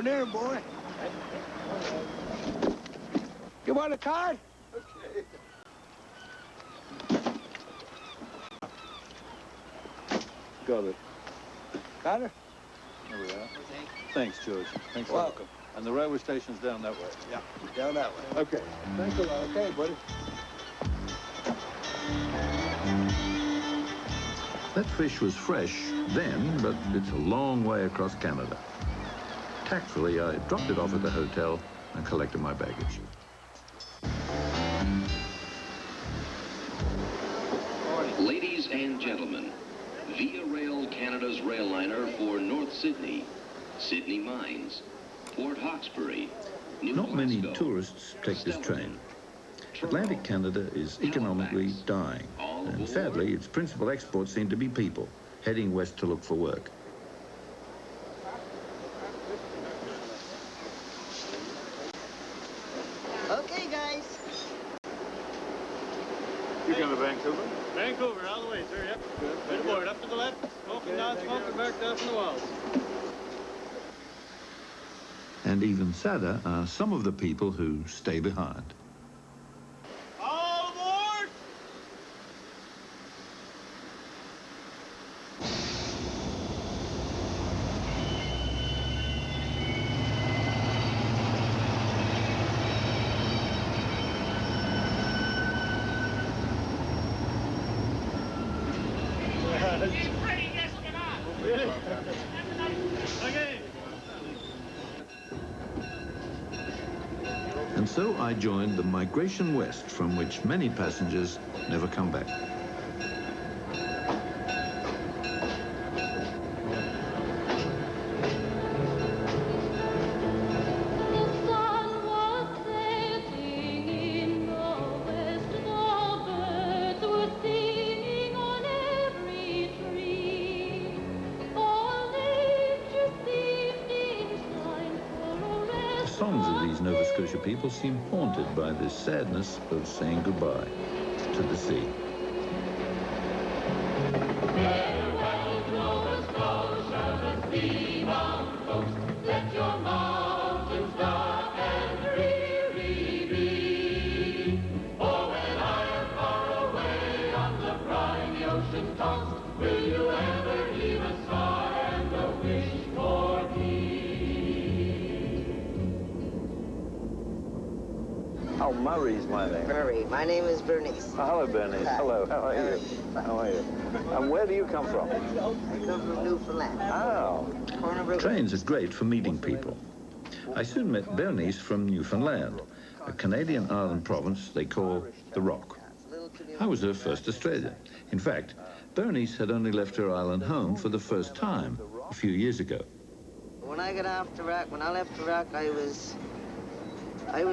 down there, boy. You want a card? Okay. Got it. Got it? There we are. Thanks, George. Thanks. Welcome. And the railway station's down that way. Yeah, down that way. Okay. Thanks a lot. Okay, buddy. That fish was fresh then, but it's a long way across Canada. Tactfully, I dropped it off at the hotel and collected my baggage. Ladies and gentlemen, Via Rail Canada's rail liner for North Sydney, Sydney Mines, Port Hawkesbury, New Not many Glasgow, tourists take this train. Atlantic Canada is economically dying, and sadly, its principal exports seem to be people heading west to look for work. Okay, guys. You going to Vancouver? Vancouver, all the way, sir, yep. Right aboard, up to the left, smoking, non-smoking, back down from the walls. And even sadder are some of the people who stay behind. All aboard! Okay. And so I joined the migration west, from which many passengers never come back. The songs of these Nova Scotia people seem haunted by the sadness of saying goodbye to the sea. Farewell, Nova Scotia, the sea-bound coast. Let your mountains dark and dreary be. For when I am far away on the briny ocean tossed, will you ever heave a sigh and a wish for peace? Oh, Murray's my name. Murray, my name is Bernice. Oh, hello, Bernice. Hello, how are you? How are you? And where do you come from? I come from Newfoundland. Oh. Corner River. Trains are great for meeting people. I soon met Bernice from Newfoundland, a Canadian island province they call the Rock. I was her first Australian. In fact, Bernice had only left her island home for the first time a few years ago. When I got off Iraq, when I left Iraq, I was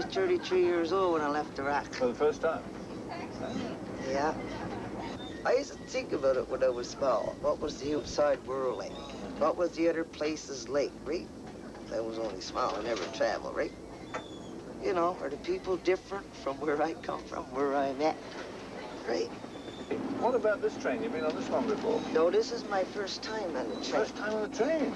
33 years old when I left Iraq. For the first time? Yeah. I used to think about it when I was small. What was the outside world like? What was the other places like, right? I was only small, I never traveled, right? You know, are the people different from where I come from, where I'm at, right? What about this train? You've been on this one before? No, this is my first time on the train. First time on the train?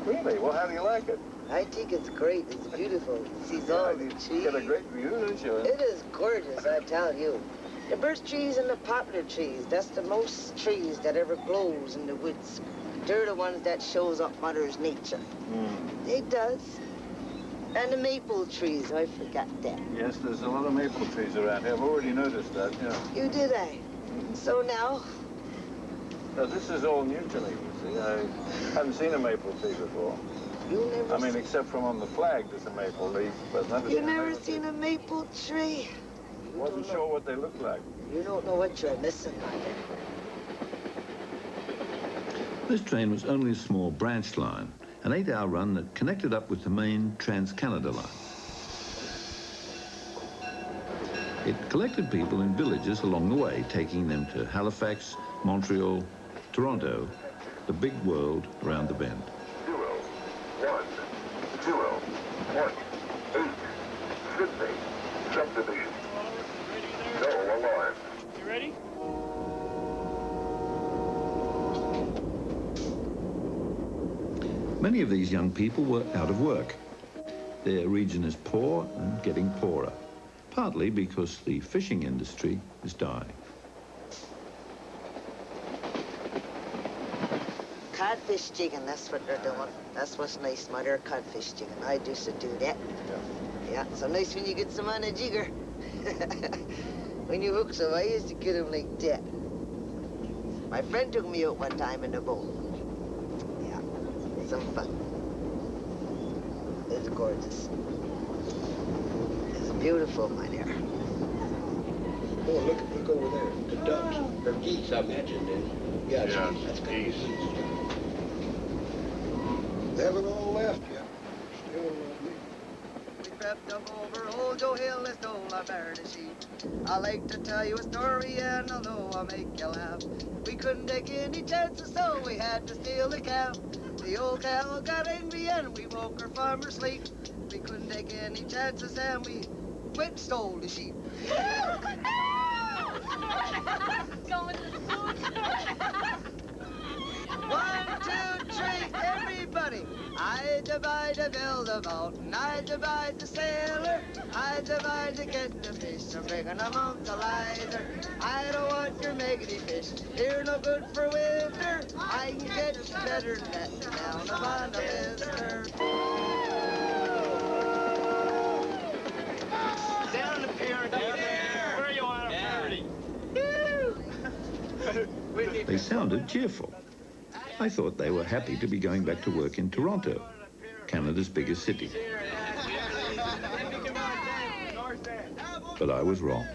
Really? Well, how do you like it? I think it's great. It's beautiful. It sees all the You trees. get a great view, don't you? It is gorgeous, I tell you. The birch trees and the poplar trees, that's the most trees that ever grows in the woods. They're the ones that shows up Mother's nature. It does. And the maple trees, I forgot that. Yes, there's a lot of maple trees around here. I've already noticed that, yeah. You did, I. So now, Now, this is all new to me, you see. I haven't seen a maple tree before. you never I mean, except from on the flag, there's a maple leaf, but never you seen a never maple seen tree. a maple tree. Wasn't sure what they looked like. You don't know what you're missing, Mother. This train was only a small branch line, an 8-hour run that connected up with the main Trans-Canada line. It collected people in villages along the way, taking them to Halifax, Montreal, Toronto, the big world around the bend. 0, 1, 0, 1, 8, Sydney, subdivision. No alarm. You ready? Many of these young people were out of work. Their region is poor and getting poorer, partly because the fishing industry is dying. Codfish jigging, that's what they're doing. That's what's nice, Mother, codfish jigging. I used to do that. Yeah, so nice when you get some on a jigger. When you hook some, I used to get them like that. My friend took me out one time in a boat. Yeah, some fun. It's gorgeous. It's beautiful, my dear. Oh, look over there. The ducks. Or geese, I imagine. Yeah, geese. That's geese. They haven't all left yet. Still We crept up over old Joe Hill and stole our bear sheep. I like to tell you a story and I know I'll make you laugh. We couldn't take any chances, so we had to steal the cow. The old cow got angry and we woke her from her sleep. We couldn't take any chances and we went and stole the sheep. Going to school. 1, 2, 3, everybody. I divide to build a boat, and I divide the sailor. I divide to get the fish, I'm bringing them out to lighter. I don't want your maggoty fish, they're no good for winter. I can catch better than that down upon the blister. Down the pier, down there. Where you want a party? They sounded cheerful. I thought they were happy to be going back to work in Toronto, Canada's biggest city. But I was wrong.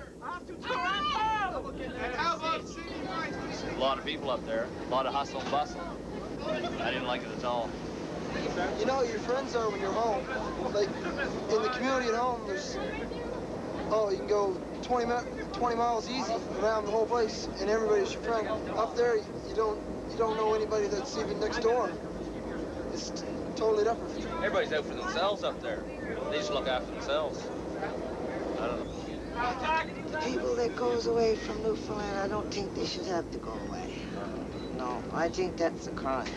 A lot of people up there, a lot of hustle and bustle. I didn't like it at all. You know, your friends are when you're home. Like, in the community at home, there's, you can go 20 miles easy around the whole place, and everybody's your friend. Up there, you don't know anybody that's even next door. It's totally different. Everybody's out for themselves up there. They just look after themselves. I don't know. People that goes away from Newfoundland, I don't think they should have to go away. No, I think that's a crime.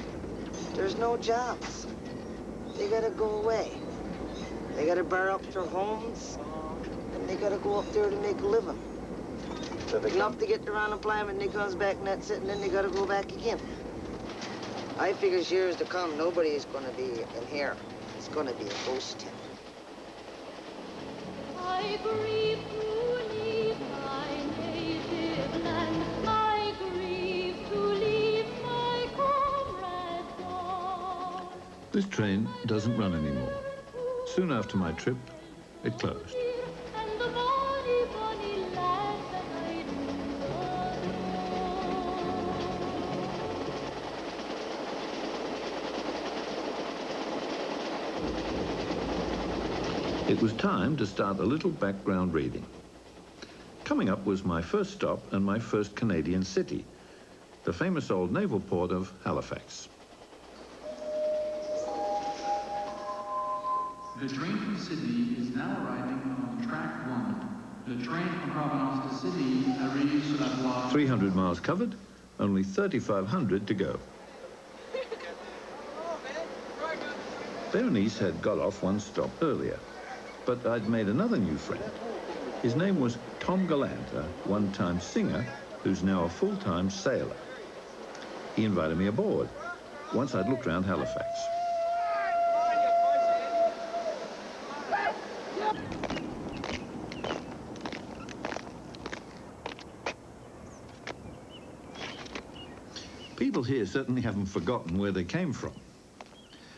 There's no jobs. They gotta go away. They gotta bar up their homes, and they gotta go up there to make a living. Enough to get their unemployment, and they comes back and that's it, and then they gotta go back again. I figures years to come, nobody is gonna be in here. It's gonna be a ghost town. I grieve to leave my native land. I grieve to leave my comrades all. This train doesn't run anymore. Soon after my trip, it closed. And the bonny, bonny lad that I It was time to start a little background reading. Coming up was my first stop and my first Canadian city, the famous old naval port of Halifax. The train from Sydney is now arriving on track 1. The train from Provenance to Sydney arrives sur la voie. 300 miles covered, only 3,500 to go. Berenice had got off one stop earlier, but I'd made another new friend. His name was Tom Gallant, a one-time singer who's now a full-time sailor. He invited me aboard once I'd looked around Halifax. People here certainly haven't forgotten where they came from.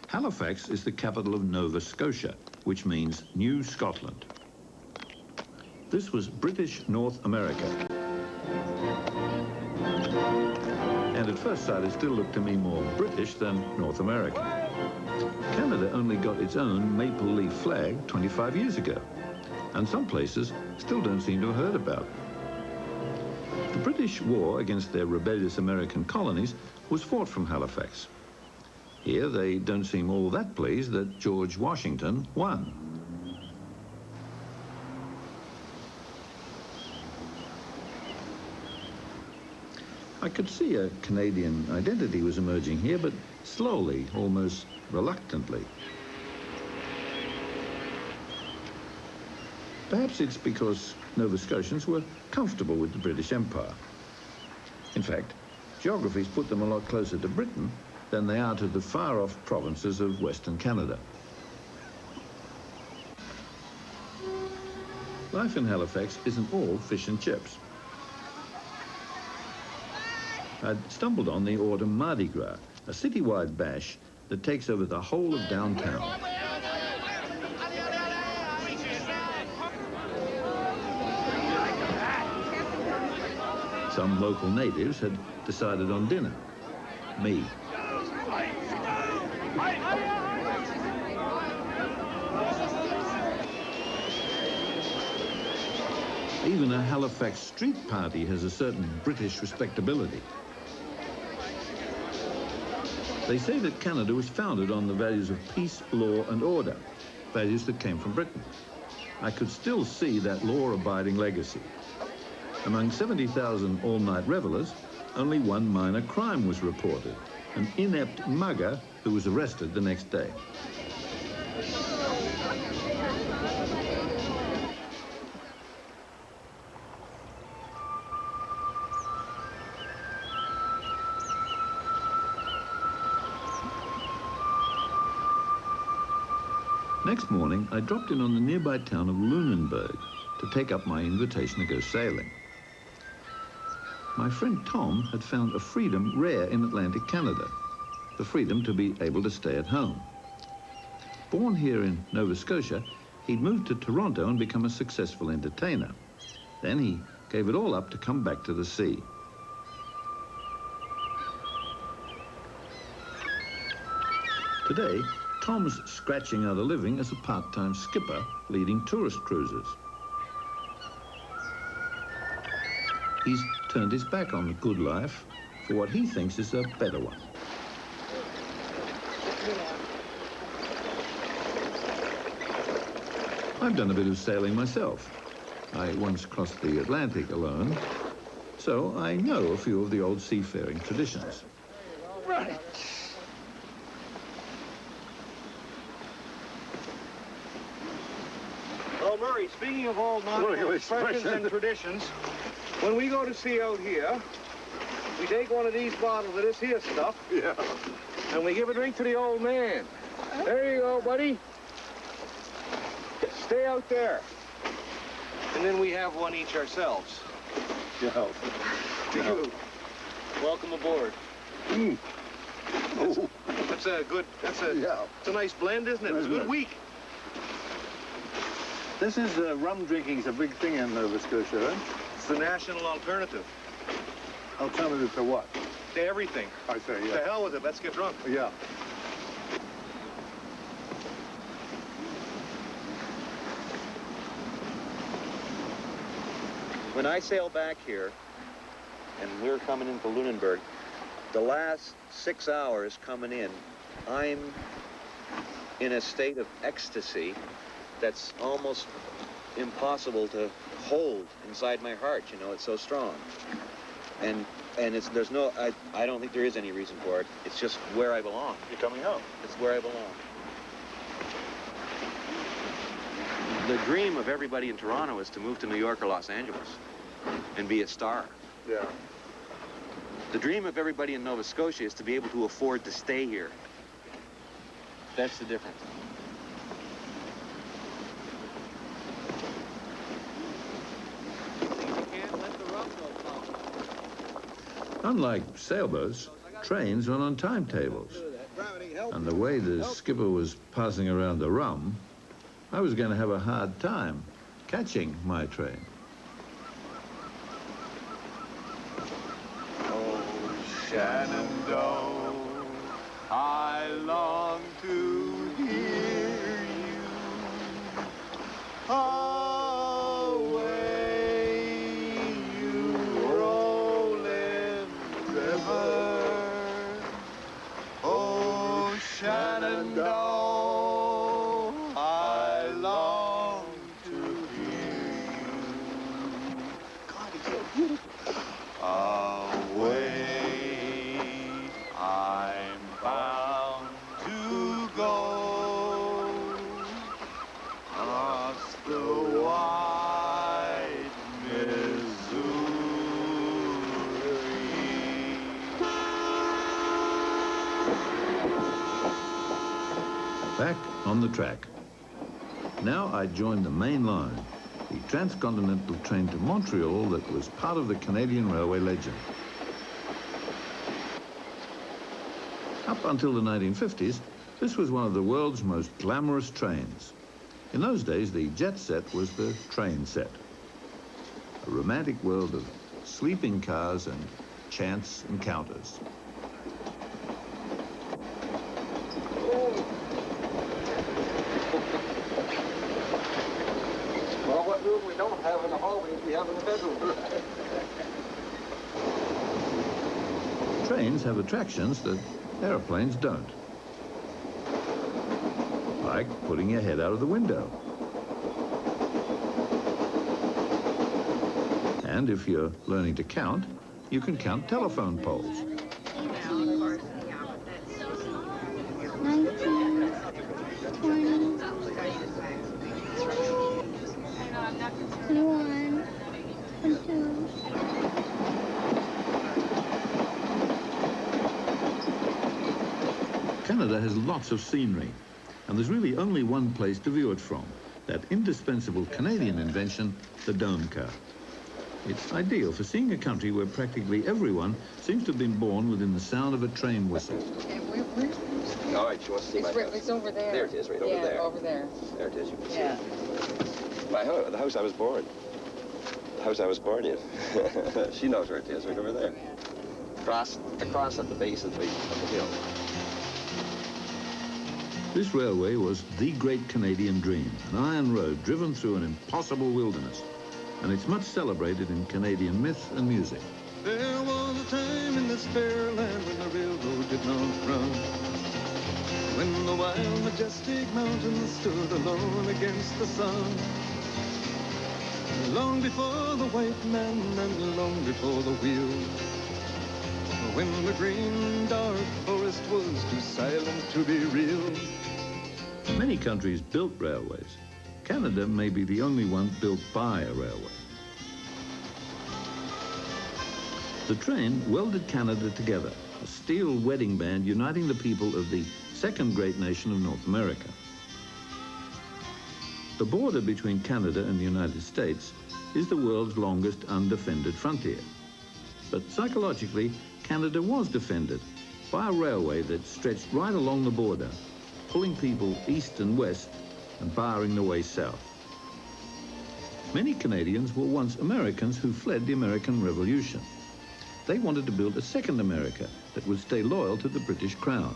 Halifax is the capital of Nova Scotia, which means New Scotland. This was British North America. And at first sight, it still looked to me more British than North American. Canada only got its own maple leaf flag 25 years ago, and some places still don't seem to have heard about it. The British war against their rebellious American colonies was fought from Halifax. Here, they don't seem all that pleased that George Washington won. I could see a Canadian identity was emerging here, but slowly, almost reluctantly. Perhaps it's because Nova Scotians were comfortable with the British Empire. In fact, geography's put them a lot closer to Britain than they are to the far-off provinces of Western Canada. Life in Halifax isn't all fish and chips. I'd stumbled on the autumn Mardi Gras, a citywide bash that takes over the whole of downtown. Some local natives had decided on dinner. Me. Even a Halifax street party has a certain British respectability. They say that Canada was founded on the values of peace, law, and order, values that came from Britain. I could still see that law-abiding legacy. Among 70,000 all-night revelers, only one minor crime was reported, an inept mugger who was arrested the next day. Next morning, I dropped in on the nearby town of Lunenburg to take up my invitation to go sailing. My friend Tom had found a freedom rare in Atlantic Canada, the freedom to be able to stay at home. Born here in Nova Scotia, he'd moved to Toronto and become a successful entertainer. Then he gave it all up to come back to the sea. Today, Tom's scratching out a living as a part-time skipper leading tourist cruises. He's turned his back on the good life for what he thinks is a better one. I've done a bit of sailing myself. I once crossed the Atlantic alone, so I know a few of the old seafaring traditions. Right. Well, Murray, speaking of old nautical expressions and traditions, when we go to sea out here, we take one of these bottles of this here stuff. Yeah. And we give a drink to the old man. There you go, buddy. Stay out there. And then we have one each ourselves. Yeah. To you. Welcome aboard. Mm. That's a good, it's a nice blend, isn't it? It's a good week. This is rum drinking's a big thing in Nova Scotia, eh? It's the national alternative. Alternative to what? To everything. I say, yeah. To hell with it, let's get drunk. Yeah. When I sail back here, and we're coming into Lunenburg, the last 6 hours coming in, I'm in a state of ecstasy that's almost impossible to hold inside my heart, you know, it's so strong. And it's, there's no, I don't think there is any reason for it. It's just where I belong. You're coming home. It's where I belong. The dream of everybody in Toronto is to move to New York or Los Angeles and be a star. Yeah. The dream of everybody in Nova Scotia is to be able to afford to stay here. That's the difference. Unlike sailboats, trains run on timetables. And the way the skipper was passing around the rum, I was going to have a hard time catching my train. Oh, Shenandoah, I long to hear you. Away, you rolling river. Oh, Shenandoah, I long to hear you. God, it's so beautiful. Away. on the track. Now I joined the main line, the transcontinental train to Montreal that was part of the Canadian Railway legend. Up until the 1950s, this was one of the world's most glamorous trains. In those days, the jet set was the train set. A romantic world of sleeping cars and chance encounters. Well, what room we don't have in the hallway, we have in the bedroom. Trains have attractions that aeroplanes don't. Like putting your head out of the window. And if you're learning to count, you can count telephone poles. 19, 20, 21, 22. Canada has lots of scenery, and there's really only one place to view it from, that indispensable Canadian invention, the dome car. It's ideal for seeing a country where practically everyone seems to have been born within the sound of a train whistle. All right, she wants to see my house. It's over there. There it is, right over there. Yeah, over there. There it is, you can see Yeah. it. My house, the house I was born. The house I was born in. She knows where it is, right over there. Across at the base of the hill. This railway was the great Canadian dream, an iron road driven through an impossible wilderness, and it's much celebrated in Canadian myth and music. There was a time in this fair land when the railroad did not run, when the wild, majestic mountains stood alone against the sun. Long before the white man and long before the wheel, when the green, dark forest was too silent to be real. Many countries built railways. Canada may be the only one built by a railway. The train welded Canada together, a steel wedding band uniting the people of the second great nation of North America. The border between Canada and the United States is the world's longest undefended frontier. But psychologically, Canada was defended by a railway that stretched right along the border, pulling people east and west and barring the way south. Many Canadians were once Americans who fled the American Revolution. They wanted to build a second America that would stay loyal to the British Crown.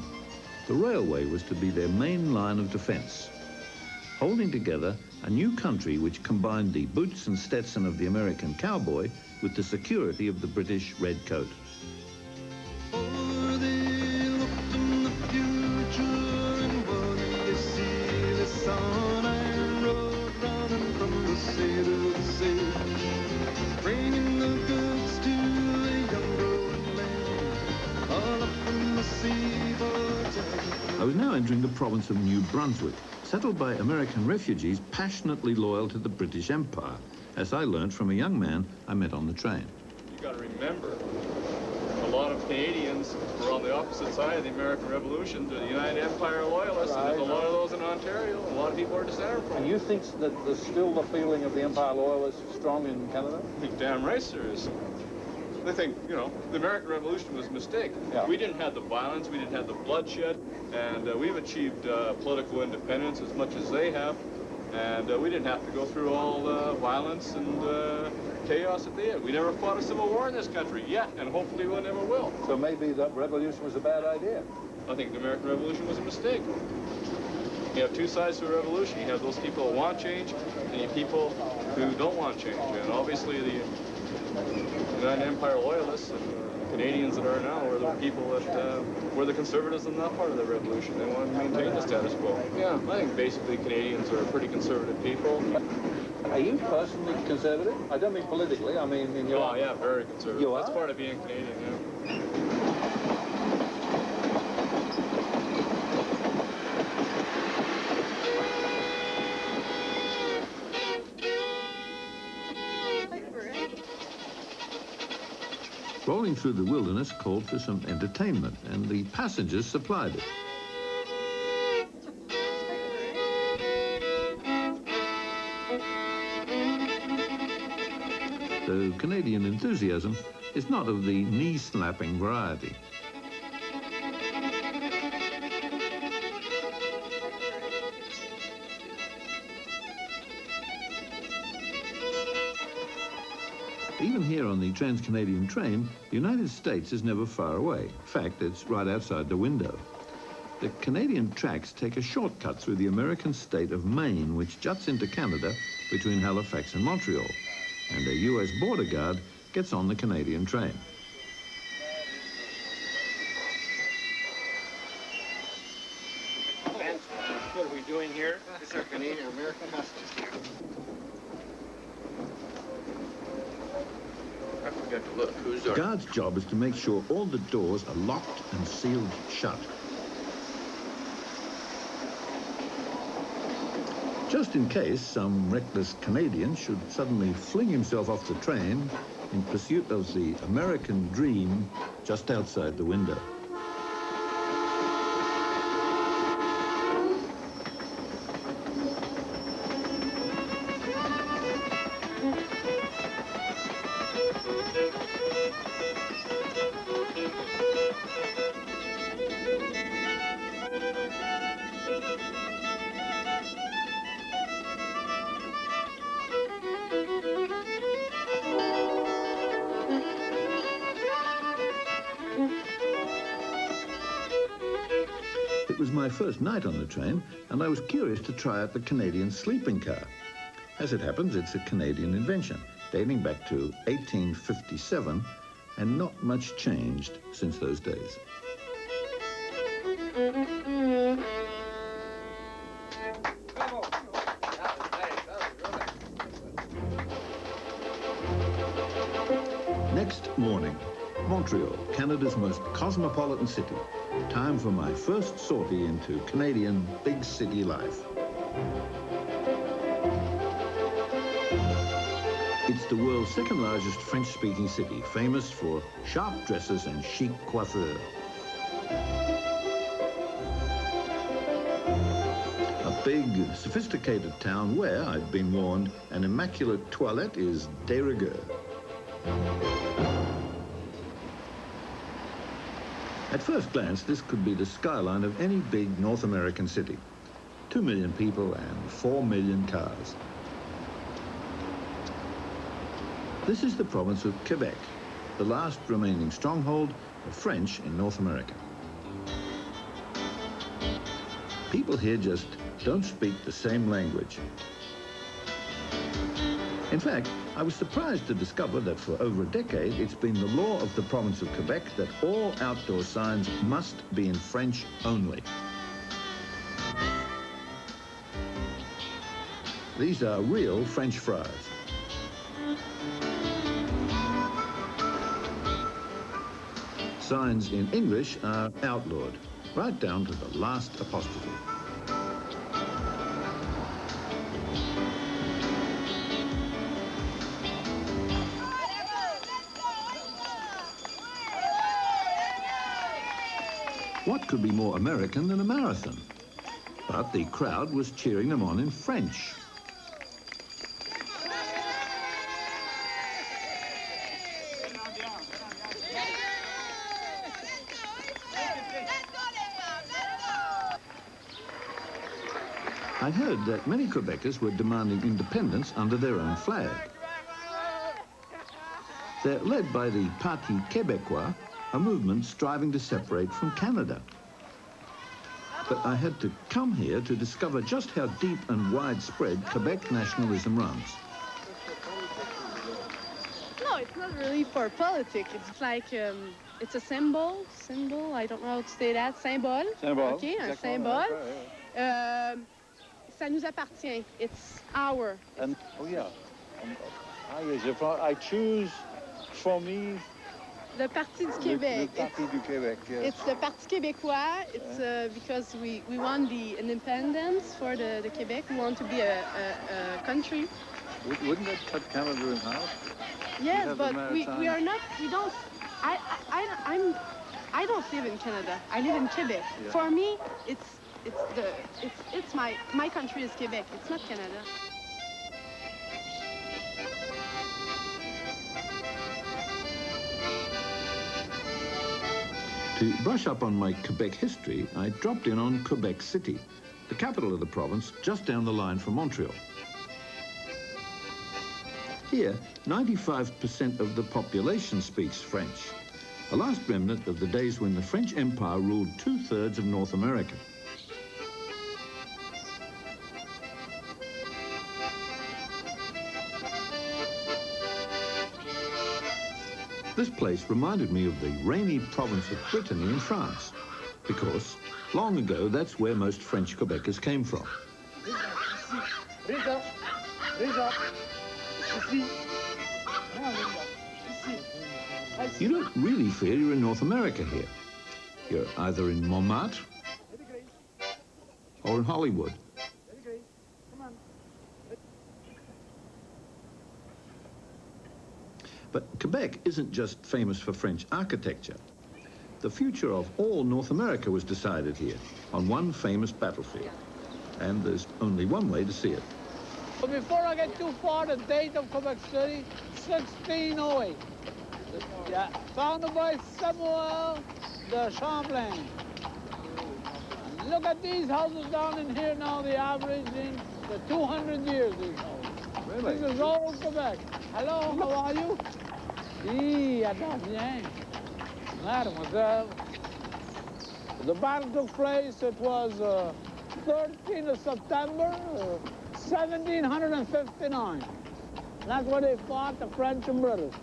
The railway was to be their main line of defense, holding together a new country which combined the boots and Stetson of the American cowboy with the security of the British red coat. I was now entering the province of New Brunswick, settled by American refugees passionately loyal to the British Empire, as I learned from a young man I met on the train. You got to remember, a lot of Canadians were on the opposite side of the American Revolution to the United Empire Loyalists, and there's a lot of those in Ontario, and a lot of people are descended from. And you think that there's still the feeling of the Empire Loyalists strong in Canada? I think damn right there is. They think, you know, the American Revolution was a mistake. Yeah. We didn't have the violence, we didn't have the bloodshed, and we've achieved political independence as much as they have, and we didn't have to go through all the violence and chaos that they had. We never fought a civil war in this country yet, and hopefully we never will. So maybe the revolution was a bad idea? I think the American Revolution was a mistake. You have two sides to a revolution. You have those people who want change, and you have people who don't want change. And obviously the United Empire Loyalists and Canadians that are now are the people that were the conservatives in that part of the revolution. They wanted to maintain the status quo. Yeah, I think basically Canadians are pretty conservative people. Are you personally conservative? I don't mean politically, I mean in your... Oh, yeah, very conservative. You are? That's part of being Canadian, yeah. Rolling through the wilderness called for some entertainment, and the passengers supplied it. so Canadian enthusiasm is not of the knee-slapping variety. Even here on the Trans-Canadian train, the United States is never far away. In fact, it's right outside the window. The Canadian tracks take a shortcut through the American state of Maine, which juts into Canada between Halifax and Montreal. And a US border guard gets on the Canadian train. What are we doing here? It's our Canadian-American Customs here. I forgot to look. Who's The guard's job is to make sure all the doors are locked and sealed shut. Just in case some reckless Canadian should suddenly fling himself off the train in pursuit of the American dream just outside the window. It was my first night on the train, and I was curious to try out the Canadian sleeping car. As it happens, it's a Canadian invention, dating back to 1857, and not much changed since those days. Next morning, Montreal, Canada's most cosmopolitan city. Time for my first sortie into Canadian big city life. It's the world's second largest French-speaking city, famous for sharp dresses and chic coiffures. A big, sophisticated town where, I've been warned, an immaculate toilette is de rigueur. At first glance, this could be the skyline of any big North American city. 2 million people and 4 million cars. This is the province of Quebec, the last remaining stronghold of French in North America. People here just don't speak the same language. In fact, I was surprised to discover that for over a decade, it's been the law of the province of Quebec that all outdoor signs must be in French only. These are real French fries. Signs in English are outlawed, right down to the last apostrophe. What could be more American than a marathon? But the crowd was cheering them on in French. I heard that many Quebecers were demanding independence under their own flag. They're led by the Parti Québécois, a movement striving to separate from Canada. But I had to come here to discover just how deep and widespread Quebec nationalism runs. No, it's not really for politics. It's like, it's a symbol, I don't know how to say that, symbole. Symbole. Okay, un symbole. Ça nous appartient. It's our. And, oh yeah, I choose for me the Parti du Québec. Le Parti du Québec, yes. It's the Parti Québécois. It's because we want the independence for the Quebec. We want to be a country. Wouldn't that cut Canada in half? Yes, but we are not. We don't. I don't live in Canada. I live in Quebec. Yeah. For me, it's my country is Quebec. It's not Canada. To brush up on my Quebec history, I dropped in on Quebec City, the capital of the province, just down the line from Montreal. Here, 95% of the population speaks French, a last remnant of the days when the French Empire ruled 2/3 of North America. This place reminded me of the rainy province of Brittany in France, because long ago that's where most French Quebecers came from. You don't really feel you're in North America here. You're either in Montmartre or in Hollywood. But Quebec isn't just famous for French architecture. The future of all North America was decided here, on one famous battlefield. And there's only one way to see it. But before I get too far, the date of Quebec City, 1608. Yeah, founded by Samuel de Champlain. And look at these houses down in here now, the average in the 200 years, these houses. Really? This is old Quebec. Hello, how are you? Oui, attends bien. Mademoiselle. The battle took place, it was 13th of September, 1759. That's where they fought, the French and British.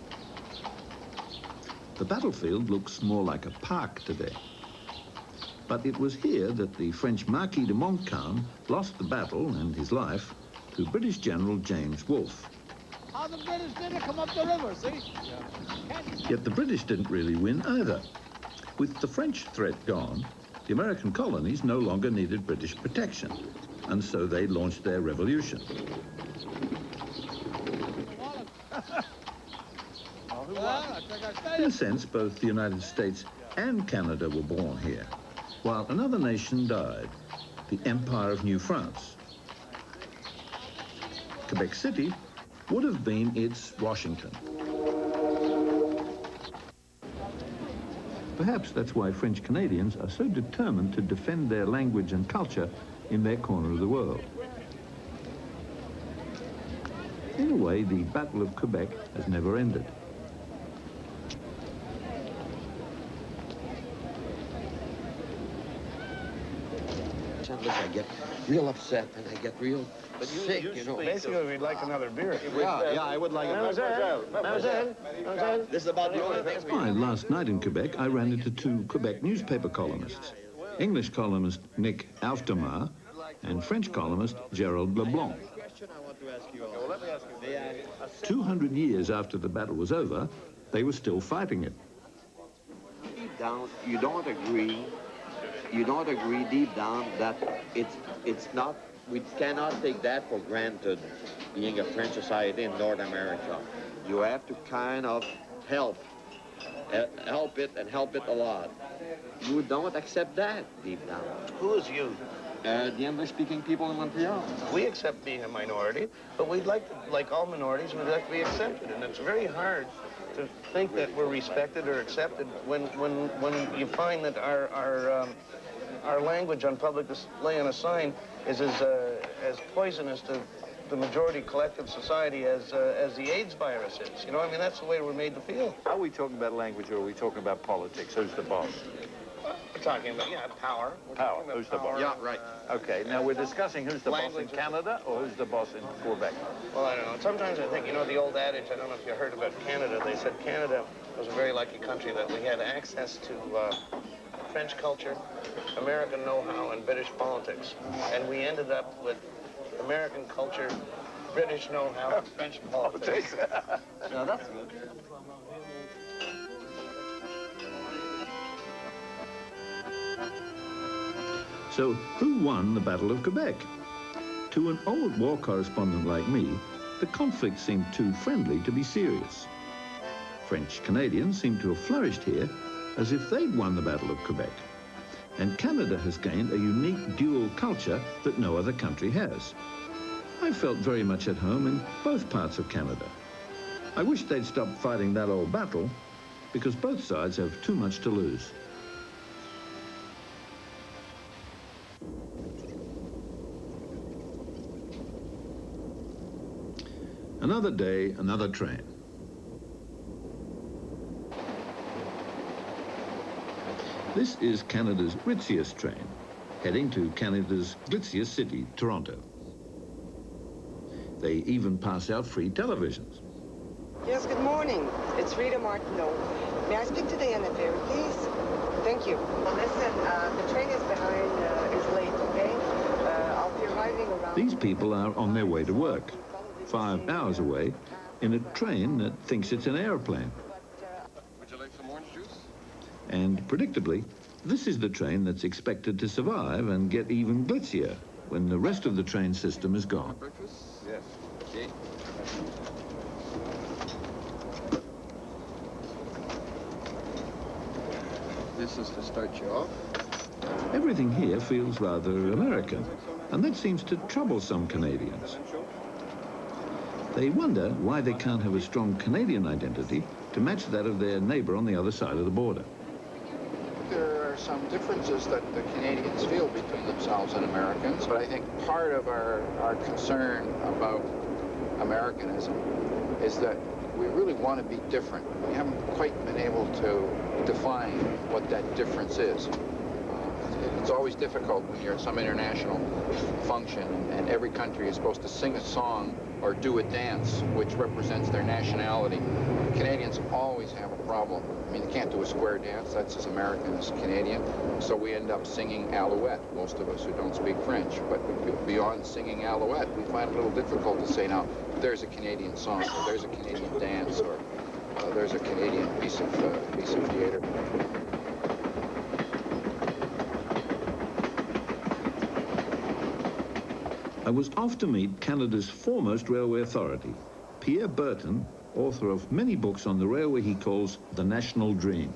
The battlefield looks more like a park today. But it was here that the French Marquis de Montcalm lost the battle and his life to British General James Wolfe. How the British didn't come up the river, see? Yet the British didn't really win either. With the French threat gone, the American colonies no longer needed British protection, and so they launched their revolution. In a sense, both the United States and Canada were born here, while another nation died, the Empire of New France. Quebec City would have been its Washington. Perhaps that's why French Canadians are so determined to defend their language and culture in their corner of the world. In a way, the Battle of Quebec has never ended. I get real upset and I get real sick, you know. Basically, we'd like another beer. Yeah, I would like Mademoiselle. This is about the only thing. Why, last night in Quebec, I ran into two Quebec newspaper columnists, English columnist Nick Auftemar and French columnist Gerald Leblanc. 200 years after the battle was over, they were still fighting it. Deep down, you don't agree deep down that it's not, we cannot take that for granted, being a French society in North America. You have to kind of help it and help it a lot. You don't accept that deep down. Who is you? The English-speaking people in Montreal. We accept being a minority, but we'd like to, like all minorities, we'd like to be accepted, and it's very hard to think that we're respected or accepted when you find that our language on public display on a sign is as poisonous to the majority collective society as the AIDS virus is. You know, I mean, that's the way we're made to feel. Are we talking about language or are we talking about politics? Who's the boss? We're talking about, power. Power. Who's the boss? Yeah, right. Okay, now we're discussing who's the boss in Canada or who's the boss in Quebec? Well, I don't know. Sometimes I think, the old adage, I don't know if you heard about Canada, they said Canada was a very lucky country that we had access to French culture, American know-how, and British politics. And we ended up with American culture, British know-how, French politics. No, that's good. So, who won the Battle of Quebec? To an old war correspondent like me, the conflict seemed too friendly to be serious. French Canadians seem to have flourished here as if they'd won the Battle of Quebec. And Canada has gained a unique dual culture that no other country has. I felt very much at home in both parts of Canada. I wish they'd stop fighting that old battle, because both sides have too much to lose. Another day, another train. This is Canada's ritziest train, heading to Canada's glitziest city, Toronto. They even pass out free televisions. Yes, good morning. It's Rita Martineau. May I speak to the end of there, please? Thank you. Well, listen, the train is behind, is late, okay? I'll be arriving around... These people are on their way to work, 5 hours away, in a train that thinks it's an airplane. Would you like some orange juice? And predictably, this is the train that's expected to survive and get even glitzier when the rest of the train system is gone. Breakfast? Yes. Okay. This is to start you off. Everything here feels rather American, and that seems to trouble some Canadians. They wonder why they can't have a strong Canadian identity to match that of their neighbor on the other side of the border. There are some differences that the Canadians feel between themselves and Americans, but I think part of our concern about Americanism is that we really want to be different. We haven't quite been able to define what that difference is. It's always difficult when you're at some international function and every country is supposed to sing a song or do a dance which represents their nationality. Canadians always have a problem. I mean, they can't do a square dance. That's as American as Canadian. So we end up singing Alouette, most of us who don't speak French. But beyond singing Alouette, we find it a little difficult to say, now, there's a Canadian song, or there's a Canadian dance, or there's a Canadian piece of theater. I was off to meet Canada's foremost railway authority, Pierre Burton, author of many books on the railway he calls the national dream.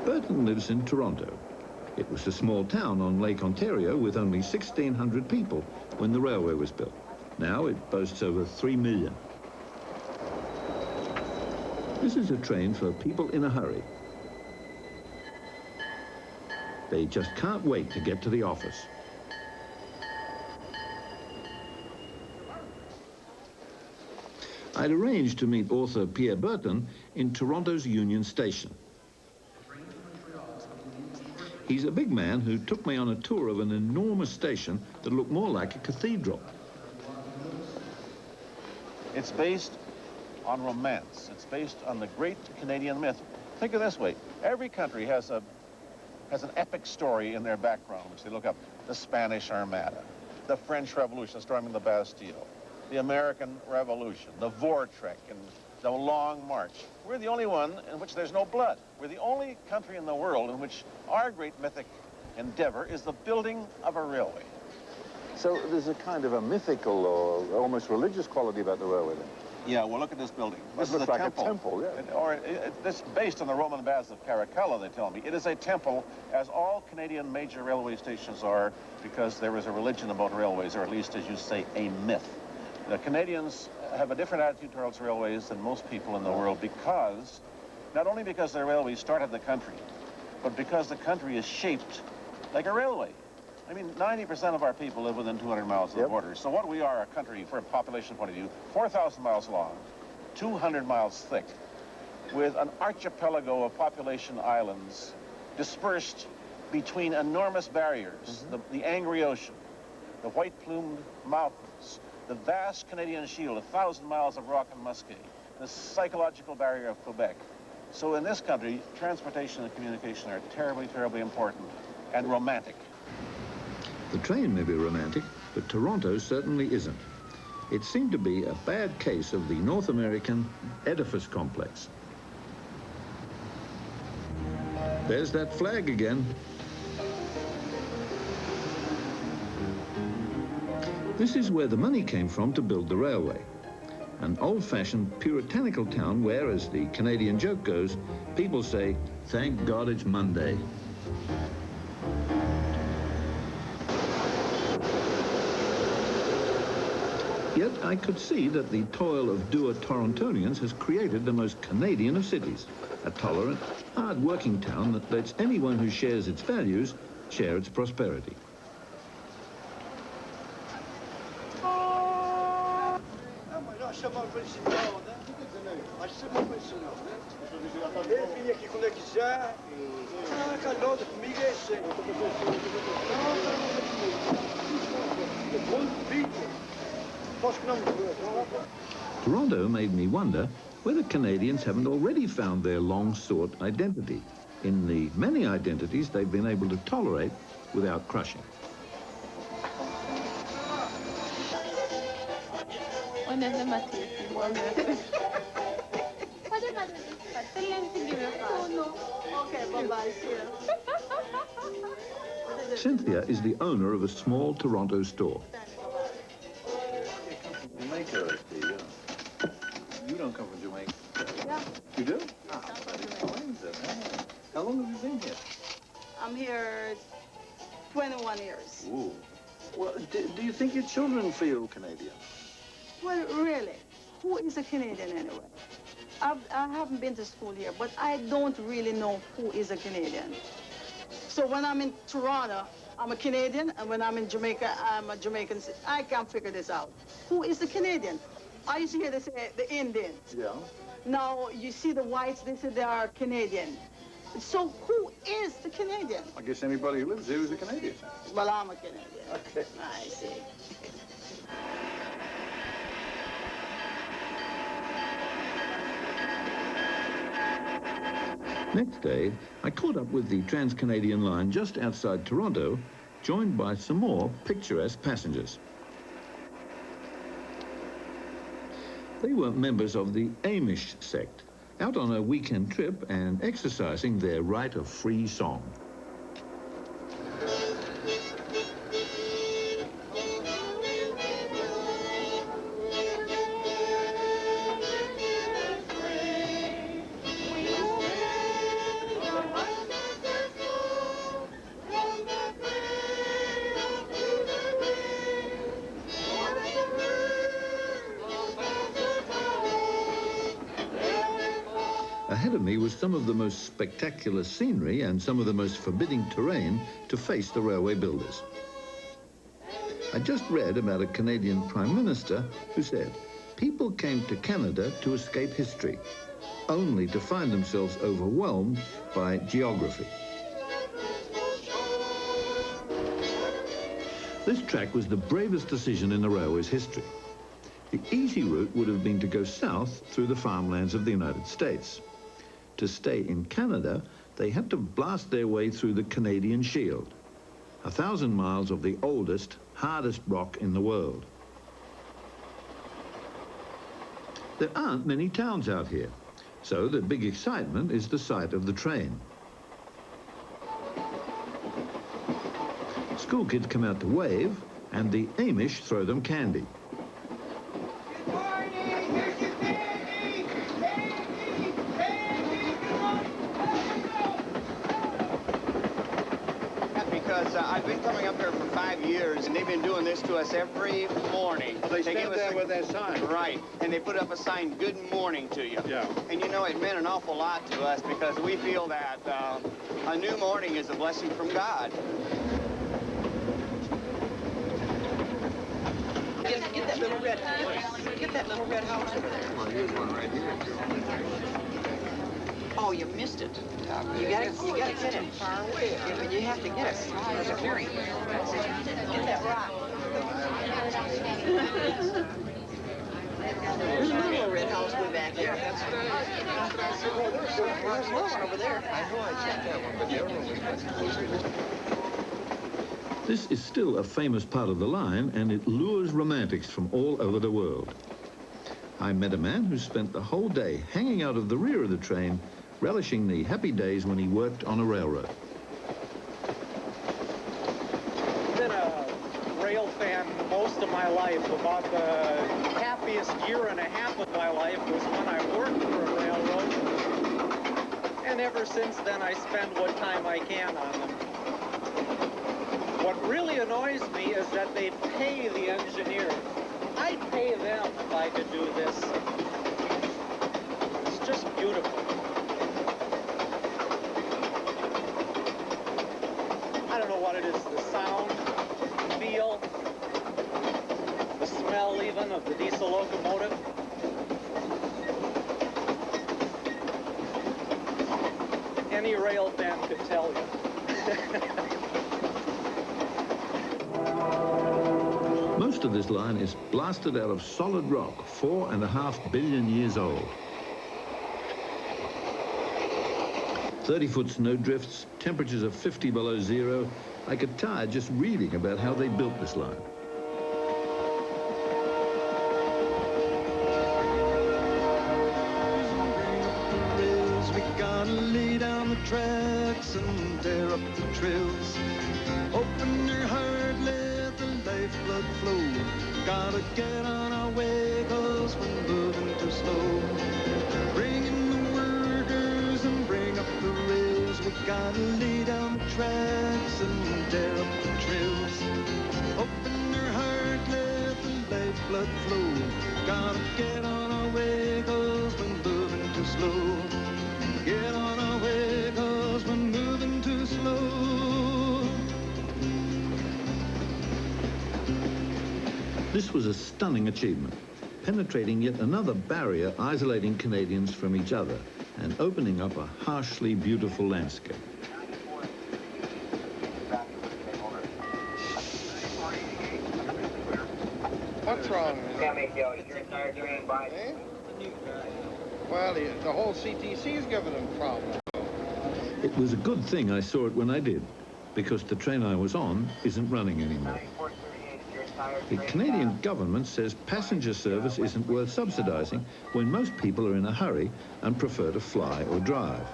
Burton lives in Toronto. It was a small town on Lake Ontario with only 1,600 people when the railway was built. Now it boasts over 3 million. This is a train for people in a hurry. They just can't wait to get to the office. I'd arranged to meet author Pierre Burton in Toronto's Union Station. He's a big man who took me on a tour of an enormous station that looked more like a cathedral. It's based on romance. It's based on the great Canadian myth. Think of it this way. Every country has an epic story in their background, which they look up. The Spanish Armada, the French Revolution storming the Bastille, the American Revolution, the Vortrek, and the Long March. We're the only one in which there's no blood. We're the only country in the world in which our great mythic endeavor is the building of a railway. So there's a kind of a mythical or almost religious quality about the railway then? Yeah, well, look at this building. This is looks like a temple, yeah. This based on the Roman baths of Caracalla, they tell me. It is a temple, as all Canadian major railway stations are, because there is a religion about railways, or at least, as you say, a myth. The Canadians have a different attitude towards railways than most people in the world because, not only because the railways started the country, but because the country is shaped like a railway. I mean, 90% of our people live within 200 miles of the border. So what we are, a country, from a population point of view, 4,000 miles long, 200 miles thick, with an archipelago of population islands dispersed between enormous barriers, the angry ocean, the white-plumed mountains, the vast Canadian Shield, 1,000 miles of rock and muskeg, the psychological barrier of Quebec. So in this country, transportation and communication are terribly, terribly important and romantic. The train may be romantic, but Toronto certainly isn't. It seemed to be a bad case of the North American edifice complex. There's that flag again. This is where the money came from to build the railway. An old-fashioned puritanical town where, as the Canadian joke goes, people say, "Thank God it's Monday." Yet I could see that the toil of dour Torontonians has created the most Canadian of cities, a tolerant, hard-working town that lets anyone who shares its values share its prosperity. Ele vinha aqui quando ele quiser. Ah, calhota, comigo é isso. Toronto made me wonder whether Canadians haven't already found their long-sought identity in the many identities they've been able to tolerate without crushing. Cynthia is the owner of a small Toronto store. Jamaica, you don't come from Jamaica. Yeah. You do? Ah, that explains it. How long have you been here? I'm here 21 years. Ooh. Well, do you think your children feel Canadian? Well, really, who is a Canadian anyway? I haven't been to school here, but I don't really know who is a Canadian. So when I'm in Toronto, I'm a Canadian, and when I'm in Jamaica, I'm a Jamaican. I can't figure this out. Who is the Canadian? I used to hear they say the Indians. Yeah. Now, you see the whites, they say they are Canadian. So who is the Canadian? I guess anybody who lives here is a Canadian. Well, I'm a Canadian. Okay. I see. Next day, I caught up with the Trans-Canadian line just outside Toronto, joined by some more picturesque passengers. They were members of the Amish sect, out on a weekend trip and exercising their right of free song. Ahead of me was some of the most spectacular scenery and some of the most forbidding terrain to face the railway builders. I just read about a Canadian Prime Minister who said, people came to Canada to escape history, only to find themselves overwhelmed by geography. This track was the bravest decision in the railway's history. The easy route would have been to go south through the farmlands of the United States. To stay in Canada, they had to blast their way through the Canadian Shield, 1,000 miles of the oldest, hardest rock in the world. There aren't many towns out here, so the big excitement is the sight of the train. School kids come out to wave, and the Amish throw them candy. I've been coming up here for 5 years, and they've been doing this to us every morning. They stand there with that sign. Right, and they put up a sign, good morning to you. Yeah. And you know, it meant an awful lot to us because we feel that a new morning is a blessing from God. Get that little red house. Get that little red house over there. Well, here's one right here. Oh, you missed it. You gotta get it. Yeah, but you have to get it. There's a clearing. Get that rock. There's another little red house way back there. That's right. There's another one over there. I know I checked that one, but the other one was much closer. This is still a famous part of the line, and it lures romantics from all over the world. I met a man who spent the whole day hanging out of the rear of the train, relishing the happy days when he worked on a railroad. I've been a rail fan most of my life. About the happiest year and a half of my life was when I worked for a railroad. And ever since then, I spend what time I can on them. What really annoys me is that they pay the engineer. I'd pay them if I could do this. It's just beautiful. I don't know what it is, the sound, feel, the smell even of the diesel locomotive. any rail fan could tell you. Most of this line is blasted out of solid rock, 4.5 billion years old. 30-foot snow drifts, temperatures of 50 below zero. I get tired just reading about how they built this line. We gotta lay down the tracks and tear up the trails. Open your heart, let the lifeblood flow. Gotta get on our way, 'cause we're moving too slow. Bring in the workers and bring up the rails. We gotta lay down the tracks and tear up the trails. Open your heart, let the lifeblood flow. Gotta get on our way, 'cause we're moving too slow. Get on our way, 'cause we're moving too slow. This was a stunning achievement, penetrating yet another barrier isolating Canadians from each other and opening up a harshly beautiful landscape. What's wrong? Well, the whole CTC is giving them problems. It was a good thing I saw it when I did, because the train I was on isn't running anymore. The Canadian government says passenger service isn't worth subsidizing when most people are in a hurry and prefer to fly or drive.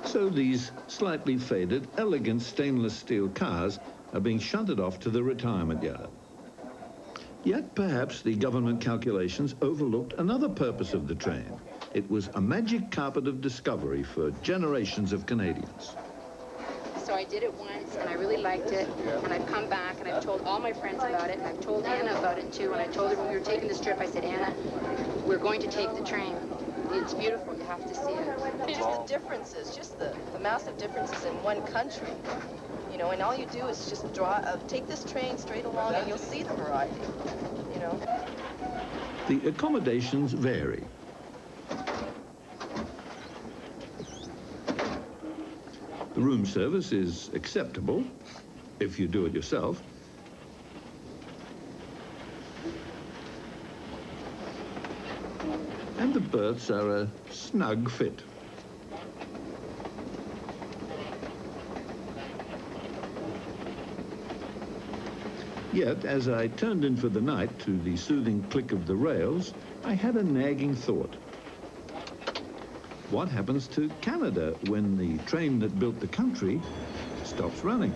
So these slightly faded, elegant stainless steel cars are being shunted off to the retirement yard. Yet perhaps the government calculations overlooked another purpose of the train. It was a magic carpet of discovery for generations of Canadians. So I did it once, and I really liked it, and I've come back, and I've told all my friends about it, and I've told Anna about it, too, and I told her when we were taking this trip, I said, Anna, we're going to take the train. It's beautiful. You have to see it. Just the differences, just the massive differences in one country. You know, and all you do is just take this train straight along, and you'll see the variety, you know. The accommodations vary. The room service is acceptable if you do it yourself. And the berths are a snug fit. Yet, as I turned in for the night to the soothing click of the rails, I had a nagging thought. What happens to Canada when the train that built the country stops running?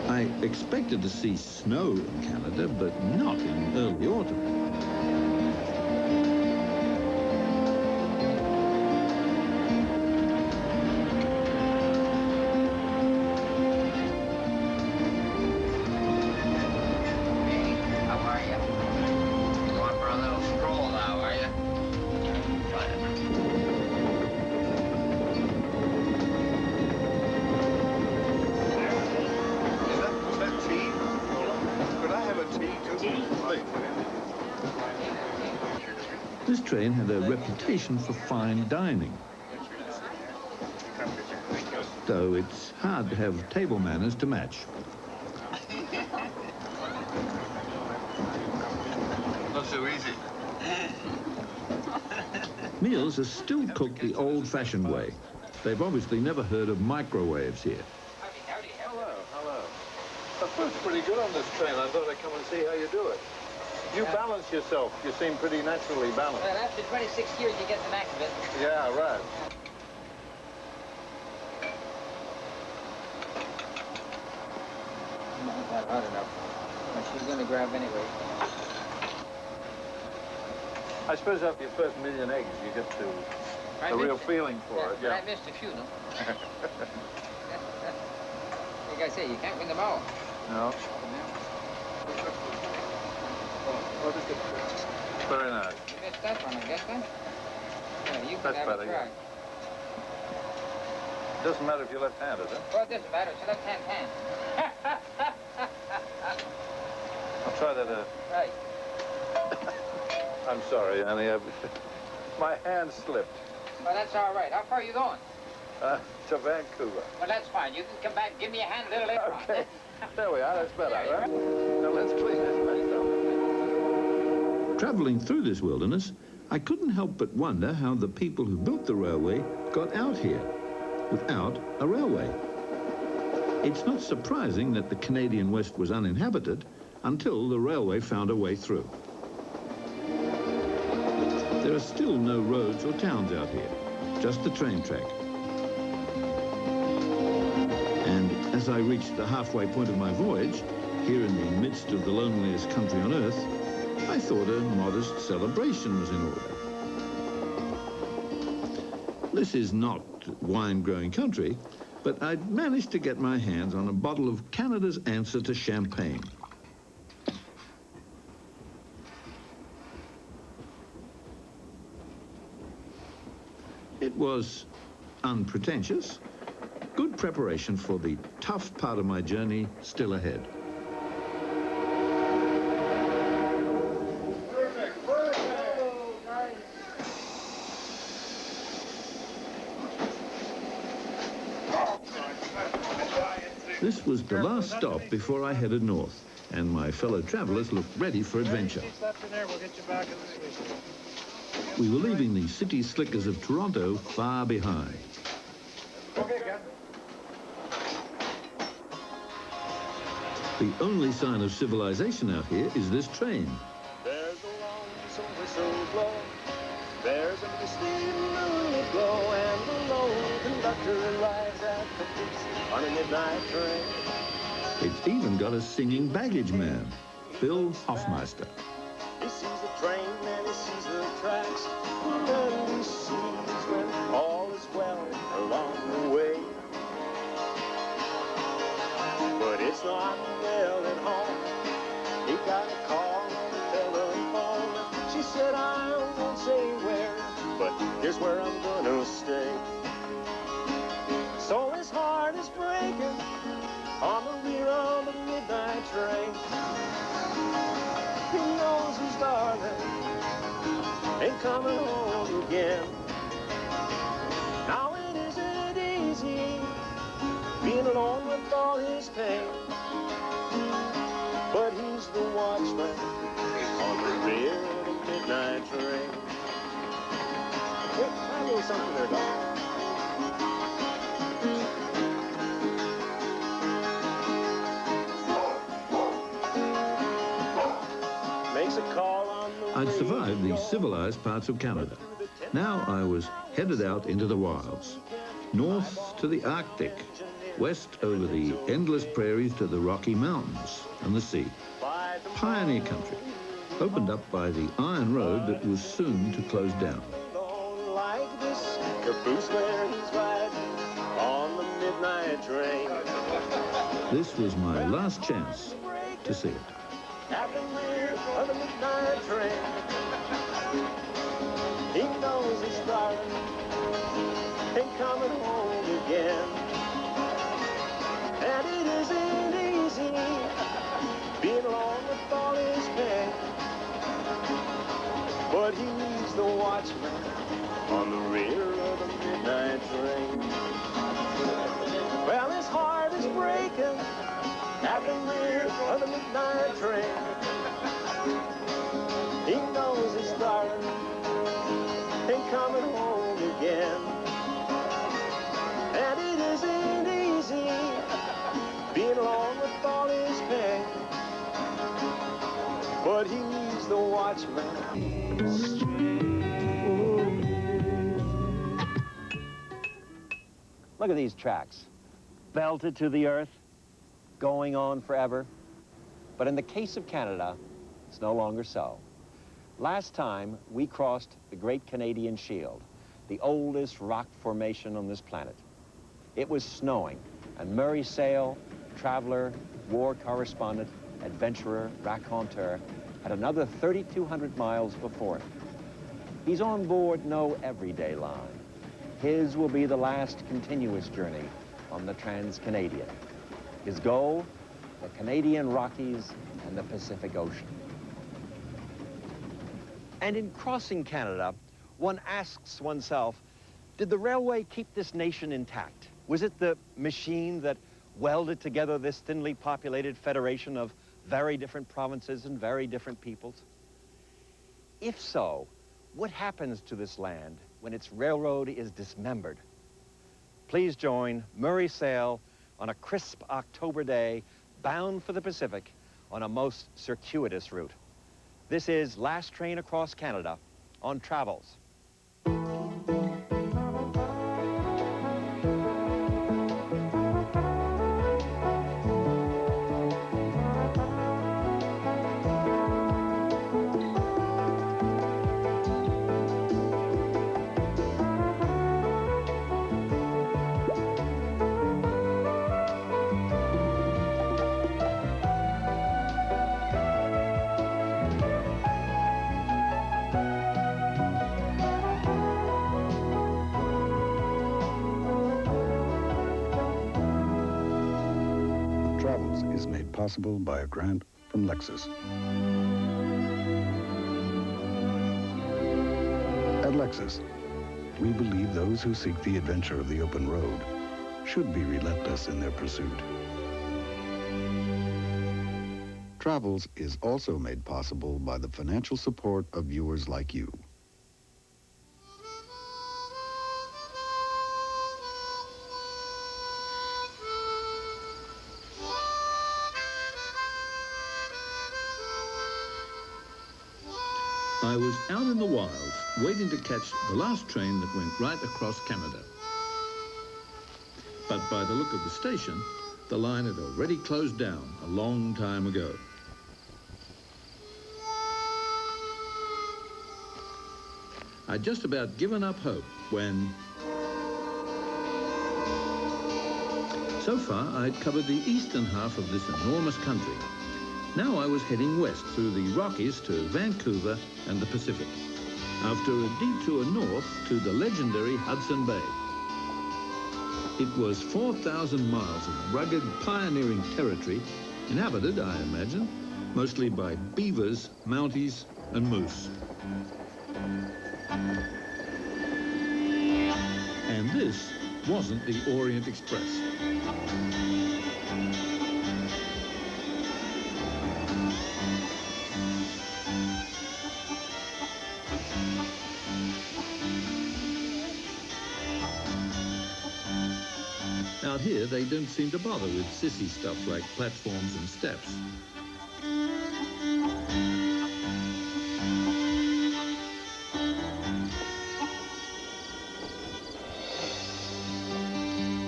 I expected to see snow in Canada, but not in early autumn. This train had a reputation for fine dining, though it's hard to have table manners to match. Not so easy. Meals are still cooked the old-fashioned way. They've obviously never heard of microwaves here. Hello, hello. The food's pretty good on this train. I thought I'd come and see how you do it. You balance yourself. You seem pretty naturally balanced. Well, after 26 years, you get the knack of it. Yeah, right. Not hard enough. Well, she's going to grab anyway. I suppose after your first million eggs, you get to a real feeling for it. But Yeah. I missed a few, no? Like I say, you can't win them all. No. Very nice. You missed that one, I guess, then? Yeah, you can That's have better, a yeah. try. doesn't matter if you're left-handed, huh? Well, it doesn't matter. It's a left-hand hand. I'll try that. Right. I'm sorry, Annie. My hand slipped. Well, that's all right. How far are you going? To Vancouver. Well, that's fine. You can come back and give me a hand a little later on. Okay. There we are. That's better, right? Now let's clean this mess up. Traveling through this wilderness, I couldn't help but wonder how the people who built the railway got out here without a railway. It's not surprising that the Canadian West was uninhabited until the railway found a way through. There are still no roads or towns out here, just the train track. And as I reached the halfway point of my voyage, here in the midst of the loneliest country on earth, I thought a modest celebration was in order. This is not wine-growing country, but I'd managed to get my hands on a bottle of Canada's answer to champagne. It was unpretentious, good preparation for the tough part of my journey still ahead. This was the last stop before I headed north, and my fellow travelers looked ready for adventure. We were leaving the city slickers of Toronto far behind. The only sign of civilization out here is this train. There's a lonesome whistle blow. There's a misty moonlit glow, and the lone conductor arrives at the booth on a midnight train. It's even got a singing baggage man, Bill Hoffmeister. He sees the train and he sees the tracks, and he sees when all is well along the way. But it's not well at home. He got a call on the telephone. She said, I won't say where, but here's where I'm gonna stay. So his heart is breaking on the rear of the midnight train. He knows his darling ain't coming home again. Now it isn't easy being alone with all his pain, but he's the watchman on the rear of the midnight train. Wait, try a little something there, dog. Makes a call on the I'd survived the civilized parts of Canada. Now I was headed out into the wilds, north to the Arctic, west over the endless prairies to the Rocky Mountains and the sea. Pioneer country, opened up by the iron road that was soon to close down. like this, caboose where he's riding on the midnight train. This was my last chance to see it. At the rear of the midnight train, he knows his darling ain't coming home again. And it isn't easy being alone with all his pain, but he's the watchman on the rear of the midnight train. Well, his heart is breaking at the rear of the midnight train. He knows his darling ain't coming home again. And it isn't easy being alone with all his pain, but he's the watchman. Look at these tracks, belted to the earth, going on forever. But in the case of Canada, it's no longer so. Last time, we crossed the Great Canadian Shield, the oldest rock formation on this planet. It was snowing, and Murray Sale, traveler, war correspondent, adventurer, raconteur, had another 3,200 miles before him. He's on board no everyday line. his will be the last continuous journey on the Trans-Canadian. His goal, the Canadian Rockies and the Pacific Ocean. And in crossing Canada, one asks oneself, did the railway keep this nation intact? Was it the machine that welded together this thinly populated federation of very different provinces and very different peoples? If so, what happens to this land when its railroad is dismembered? Please join Murray Sale on a crisp October day, bound for the Pacific on a most circuitous route. This is Last Train Across Canada on Travels. Travels is made possible by a grant from Lexus. At Lexus, we believe those who seek the adventure of the open road should be relentless in their pursuit. Travels is also made possible by the financial support of viewers like you. I was out in the wilds, waiting to catch the last train that went right across Canada. But by the look of the station, the line had already closed down a long time ago. I'd just about given up hope when... So far, I'd covered the eastern half of this enormous country. Now I was heading west through the Rockies to Vancouver and the Pacific, after a detour north to the legendary Hudson Bay. It was 4,000 miles of rugged, pioneering territory, inhabited, I imagine, mostly by beavers, mounties, and moose. And this wasn't the Orient Express. Out here, they don't seem to bother with sissy stuff like platforms and steps.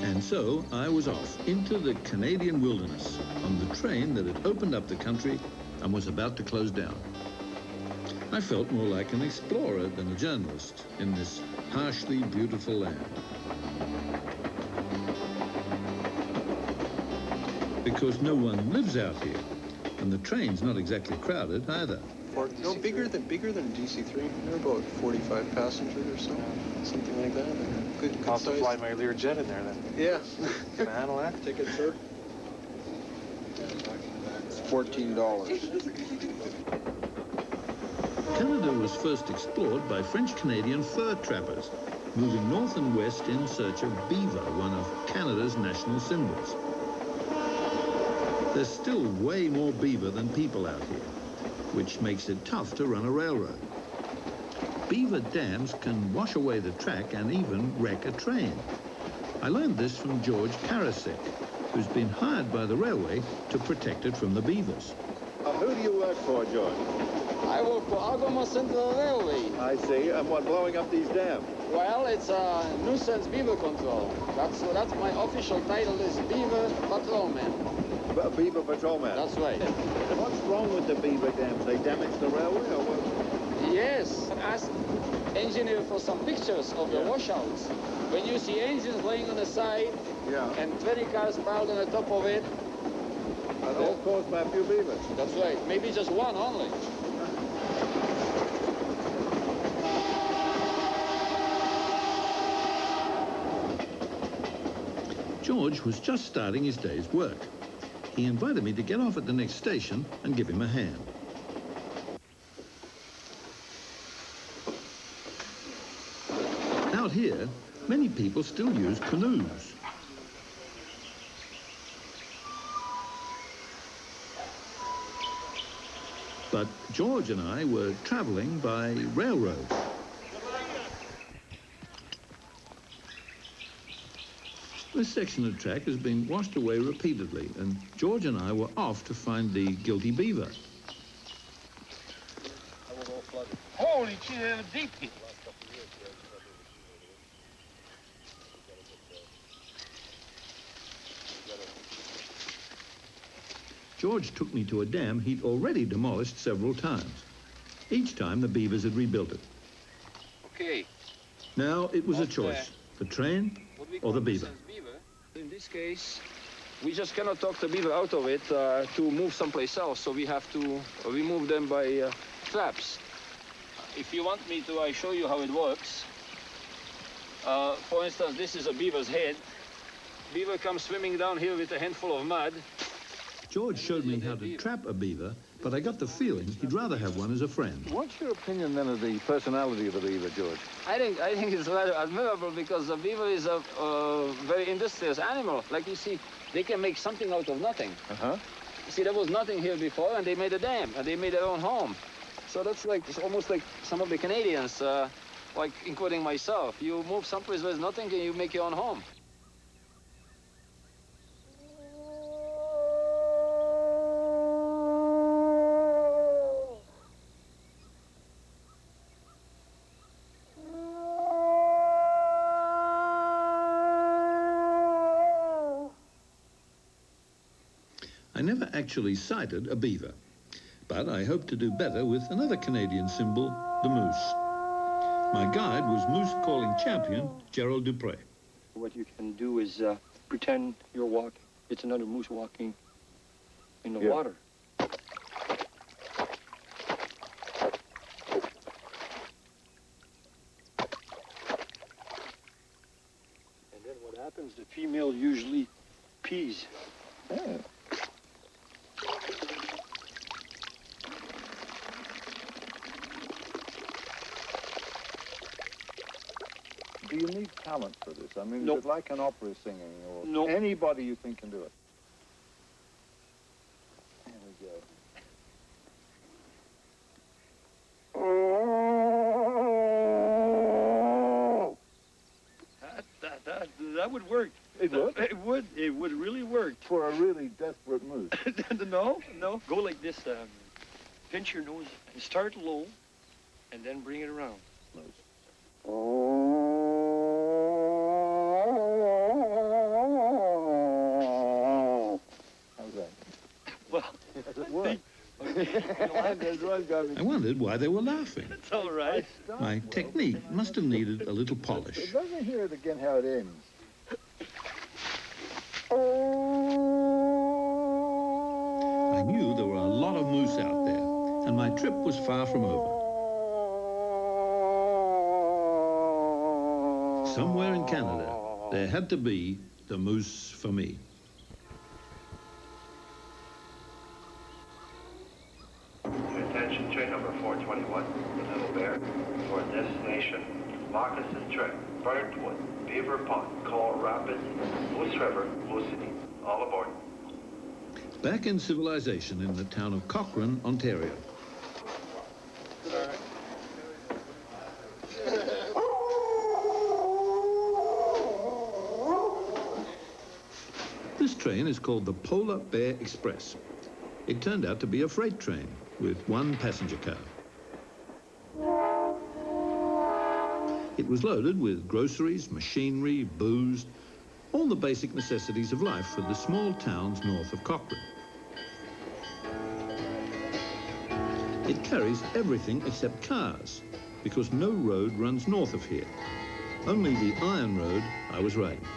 And so I was off into the Canadian wilderness on the train that had opened up the country and was about to close down. I felt more like an explorer than a journalist in this harshly beautiful land. Because no one lives out here, and the train's not exactly crowded either. No, bigger than DC-3. They're about 45 passengers or so, something like that. Good I'll have to fly my Learjet in there then. Yeah. Can I handle that? Ticket, sir? It's $14. Canada was first explored by French-Canadian fur trappers, moving north and west in search of beaver, one of Canada's national symbols. There's still way more beaver than people out here, which makes it tough to run a railroad. Beaver dams can wash away the track and even wreck a train. I learned this from George Karasek, who's been hired by the railway to protect it from the beavers. Who do you work for, George? I work for Algoma Central Railway. I see. And what, blowing up these dams? Well, it's a nuisance beaver control. That's my official title is Beaver Patrolman. Beaver Patrolman? That's right. And what's wrong with the beaver dams? They damage the railway or what? Yes. Ask engineer for some pictures of the washouts. When you see engines laying on the side and 20 cars piled on the top of it. And all caused by a few beavers? That's right. Maybe just one only. George was just starting his day's work. He invited me to get off at the next station and give him a hand. Out here, many people still use canoes. But George and I were traveling by railroad. This section of track has been washed away repeatedly, and George and I were off to find the guilty beaver. Holy shit, they're deep here. George took me to a dam he'd already demolished several times. Each time the beavers had rebuilt it. Okay. Now it was a choice, the train or the beaver. In this case, we just cannot talk the beaver out of it to move someplace else, so we have to remove them by traps. If you want me to, I show you how it works. For instance, this is a beaver's head. Beaver comes swimming down here with a handful of mud. George showed me how to trap a beaver, but I got the feeling he'd rather have one as a friend. What's your opinion then of the personality of the beaver, George? I think it's rather admirable because the beaver is a very industrious animal. Like you see, they can make something out of nothing. Uh-huh. You see, there was nothing here before, and they made a dam, and they made their own home. So that's like, it's almost like some of the Canadians, like including myself. You move someplace where there's nothing, and you make your own home. I never actually sighted a beaver, but I hope to do better with another Canadian symbol, the moose. My guide was moose calling champion, Gerald Dupre. What you can do is pretend you're walking. It's another moose walking in the water. And then what happens, the female usually pees. Yeah. Do you need talent for this? I mean, is it like an opera singing, or anybody you think can do it? There we go. That would work. It would? It would really work. For a really desperate moose. No. Go like this. Pinch your nose and start low, and then bring it around. How's that? Well, does it work? I wondered why they were laughing. It's all right. My technique must have needed a little polish. Let me hear it again how it ends. I knew there were a lot of moose out there, and my trip was far from over. Somewhere in Canada, there had to be the moose for me. Attention, train number 421, the Little Bear, for destination Moccasin Trail, Birdwood, Beaver Pond, Coal Rapids, Moose River, Moose City. All aboard. Back in civilization in the town of Cochrane, Ontario. This train is called the Polar Bear Express. It turned out to be a freight train with one passenger car. It was loaded with groceries, machinery, booze, all the basic necessities of life for the small towns north of Cochrane. It carries everything except cars, because no road runs north of here. Only the iron road I was riding.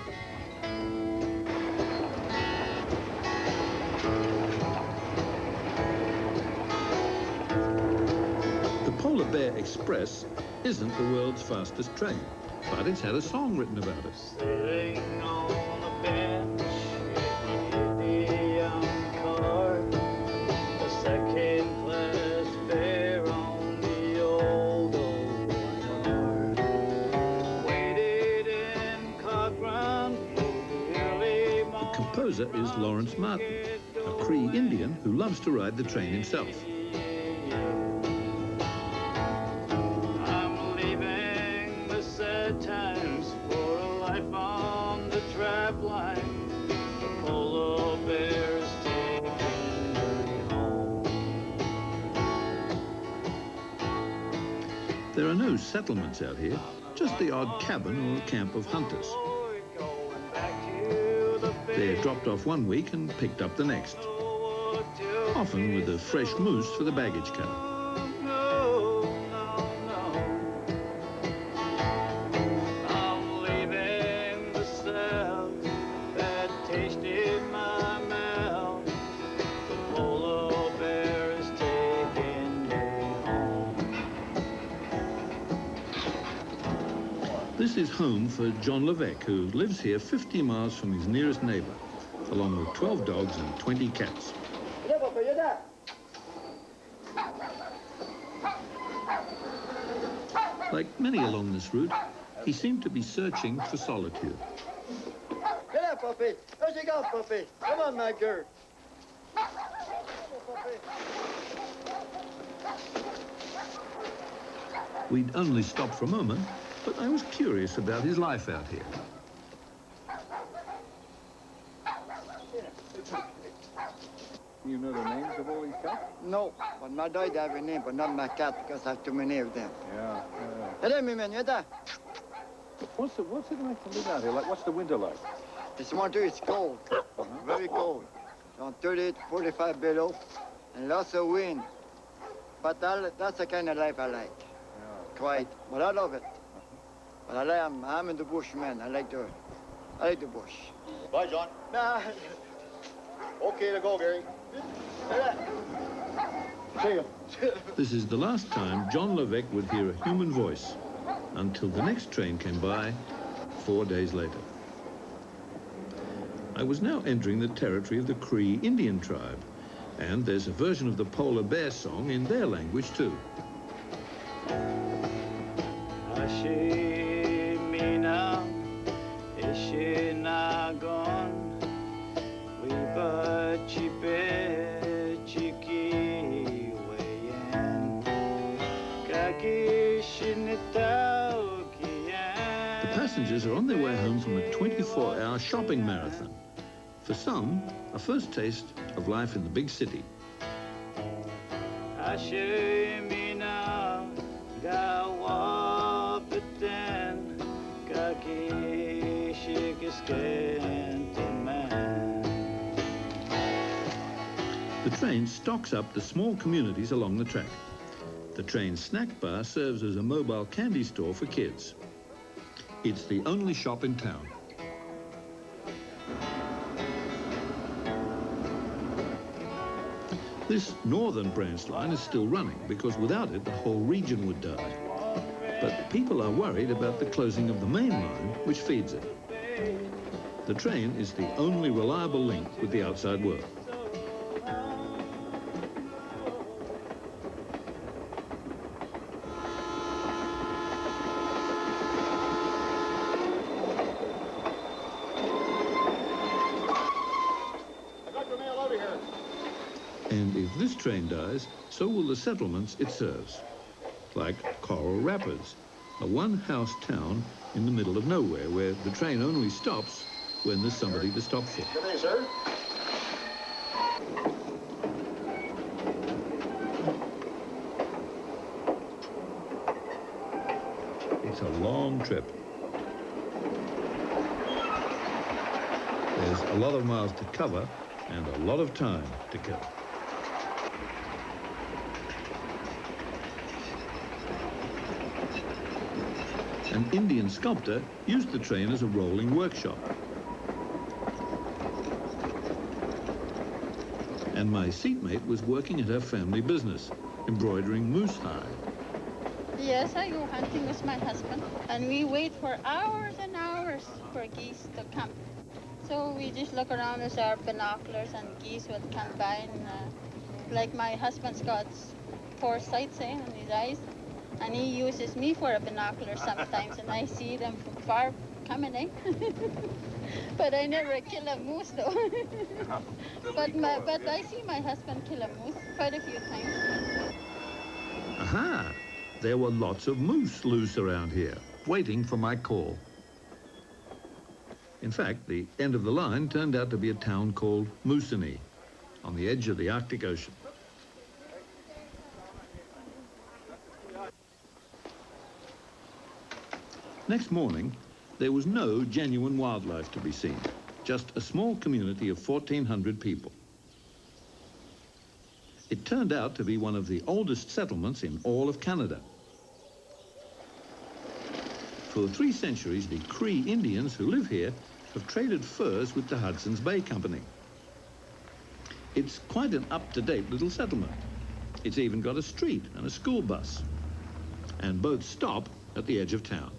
The Polar Bear Express isn't the world's fastest train, but it's had a song written about it. Sailing on the bench, Indian car, a second-class fare on the old one. Waited in Cochrane for the early morning. The composer is Lawrence Martin, a Cree Indian who loves to ride the train himself. I'm leaving the sad times for a life on the trap line. The polar bear's taking me home. There are no settlements out here, just the odd cabin or camp of hunters. They're dropped off one week and picked up the next, often with a fresh moose for the baggage car. I'm leaving the south that tasted my mouth. The polar bear is taking me home. This is home for John Levesque, who lives here 50 miles from his nearest neighbor, along with 12 dogs and 20 cats. Like many along this route, he seemed to be searching for solitude. Get up, puppy. Where'd you go, puppy? Come on, my girl. We'd only stopped for a moment, but I was curious about his life out here. You know the names of all these cats? No, but my dog have a name, but not my cat, because I have too many of them. Yeah. Hello, me man, you there? What's it like to live out here? Like, what's the winter like? This winter is cold, very cold. On 30 to 45 below, and lots of wind. But that's the kind of life I like. Quiet, but I love it. But I'm in the bush, man. I like the bush. Bye, John. Nah. Okay to go, Gary. See you. This is the last time John Levesque would hear a human voice, until the next train came by 4 days later. I was now entering the territory of the Cree Indian tribe, and there's a version of the polar bear song in their language too. Ashimina, Ishinagon, Wibachipe, Chiki, Wayan, Kakishinitao, The passengers are on their way home from a 24-hour shopping marathon. For some, a first taste of life in the big city. Ashimina, Gawapiten, Kakishikiskenteman. The train stocks up the small communities along the track. The train snack bar serves as a mobile candy store for kids. It's the only shop in town. This northern branch line is still running because without it, the whole region would die. But people are worried about the closing of the main line, which feeds it. The train is the only reliable link with the outside world. And if this train dies, so will the settlements it serves. Like Coral Rapids, a one-house town in the middle of nowhere where the train only stops when there's somebody to stop for. Good day, sir. It's a long trip. There's a lot of miles to cover and a lot of time to kill. An Indian sculptor used the train as a rolling workshop. And my seatmate was working at her family business, embroidering moose hide. Yes, I go hunting with my husband, and we wait for hours and hours for geese to come. So we just look around with our binoculars and geese with combine. Like my husband's got poor sight, on his eyes, and he uses me for a binocular sometimes, and I see them from far coming, eh? But I never kill a moose, though. But I see my husband kill a moose quite a few times. Aha! There were lots of moose loose around here, waiting for my call. In fact, the end of the line turned out to be a town called Moosonee, on the edge of the Arctic Ocean. Next morning, there was no genuine wildlife to be seen, just a small community of 1,400 people. It turned out to be one of the oldest settlements in all of Canada. For 3 centuries, the Cree Indians who live here have traded furs with the Hudson's Bay Company. It's quite an up-to-date little settlement. It's even got a street and a school bus. And both stop at the edge of town.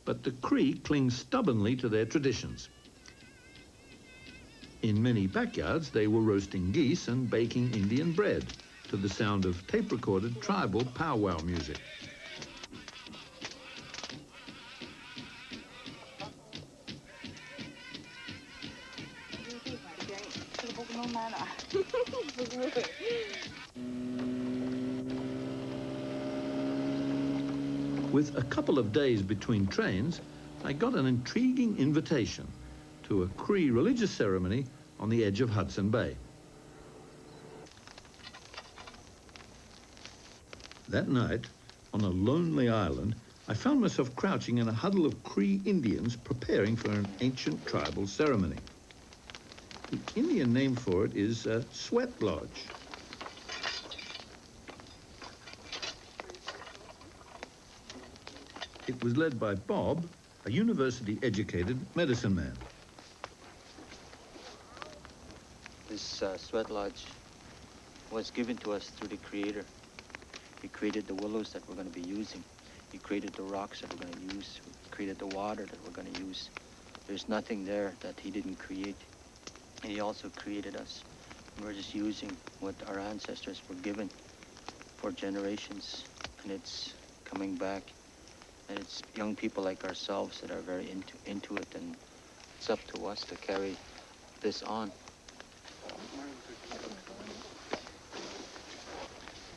But the Cree cling stubbornly to their traditions. In many backyards, they were roasting geese and baking Indian bread to the sound of tape-recorded tribal powwow music. With a couple of days between trains, I got an intriguing invitation to a Cree religious ceremony on the edge of Hudson Bay. That night, on a lonely island, I found myself crouching in a huddle of Cree Indians preparing for an ancient tribal ceremony. The Indian name for it is Sweat Lodge. It was led by Bob, a university-educated medicine man. This Sweat Lodge was given to us through the Creator. He created the willows that we're going to be using. He created the rocks that we're going to use. He created the water that we're going to use. There's nothing there that he didn't create. And he also created us. And we're just using what our ancestors were given for generations. And it's coming back. And it's young people like ourselves that are very into it. And it's up to us to carry this on.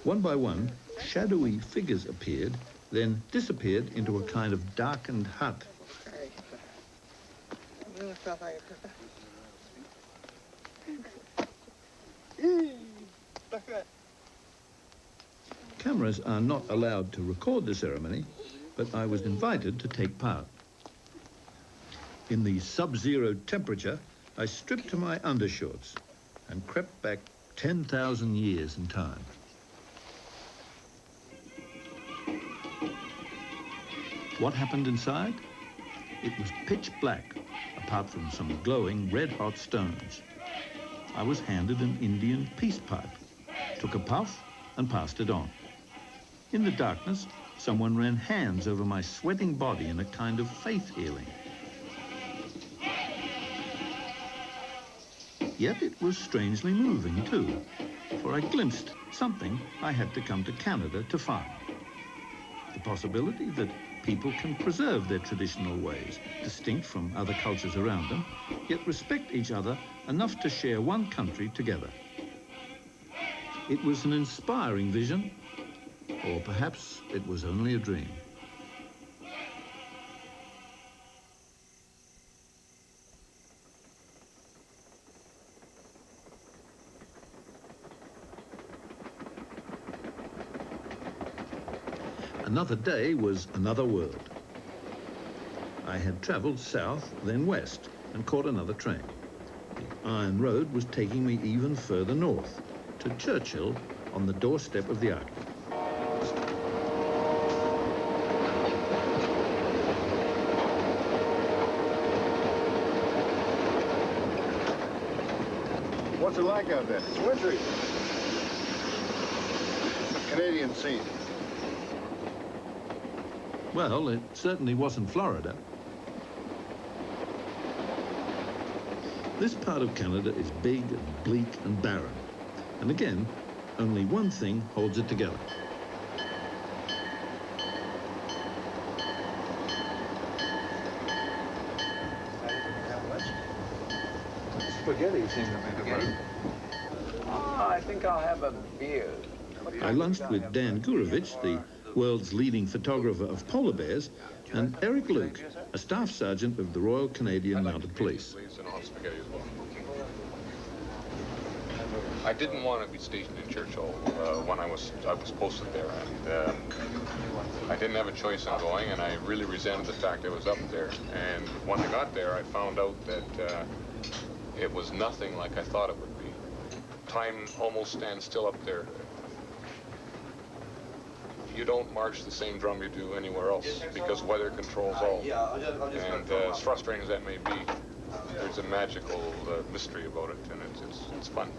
One by one, shadowy figures appeared, then disappeared into a kind of darkened hut. Cameras are not allowed to record the ceremony, but I was invited to take part. In the sub-zero temperature, I stripped to my undershorts and crept back 10,000 years in time. What happened inside? It was pitch black, apart from some glowing red-hot stones. I was handed an Indian peace pipe, took a puff, and passed it on. In the darkness, someone ran hands over my sweating body in a kind of faith healing. Yet it was strangely moving too, for I glimpsed something I had to come to Canada to find. The possibility that people can preserve their traditional ways, distinct from other cultures around them, yet respect each other enough to share one country together. It was an inspiring vision, or perhaps it was only a dream. Another day was another world. I had traveled south, then west, and caught another train. The Iron Road was taking me even further north, to Churchill, on the doorstep of the Arctic. What's it like out there? It's wintry. It's a Canadian scene. Well, it certainly wasn't Florida. This part of Canada is big and bleak and barren. And again, only one thing holds it together. Spaghetti seems to be the word. Oh, I think I'll have a beer. I lunched with Dan Gurevich, the world's leading photographer of polar bears, and Eric Luke, a staff sergeant of the Royal Canadian Mounted Police. I didn't want to be stationed in Churchill when I was posted there, and I didn't have a choice in going, and I really resented the fact I was up there. And when I got there, I found out that it was nothing like I thought it would be. Time almost stands still up there. You don't march the same drum you do anywhere else because weather controls all. And as frustrating as that may be, there's a magical mystery about it, and it's fun.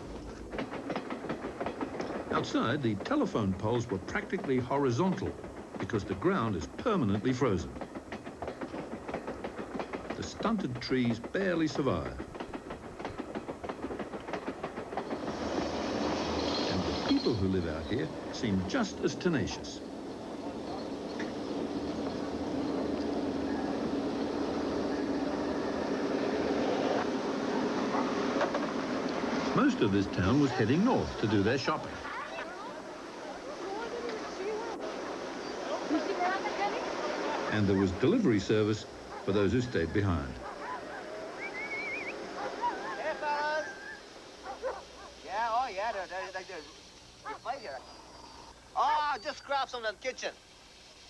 Outside, the telephone poles were practically horizontal because the ground is permanently frozen. The stunted trees barely survive. And the people who live out here seem just as tenacious. Most of this town was heading north to do their shopping. And there was delivery service for those who stayed behind. Hey, fellas. Yeah, oh, yeah, they're right here. Oh, just grab some in the kitchen.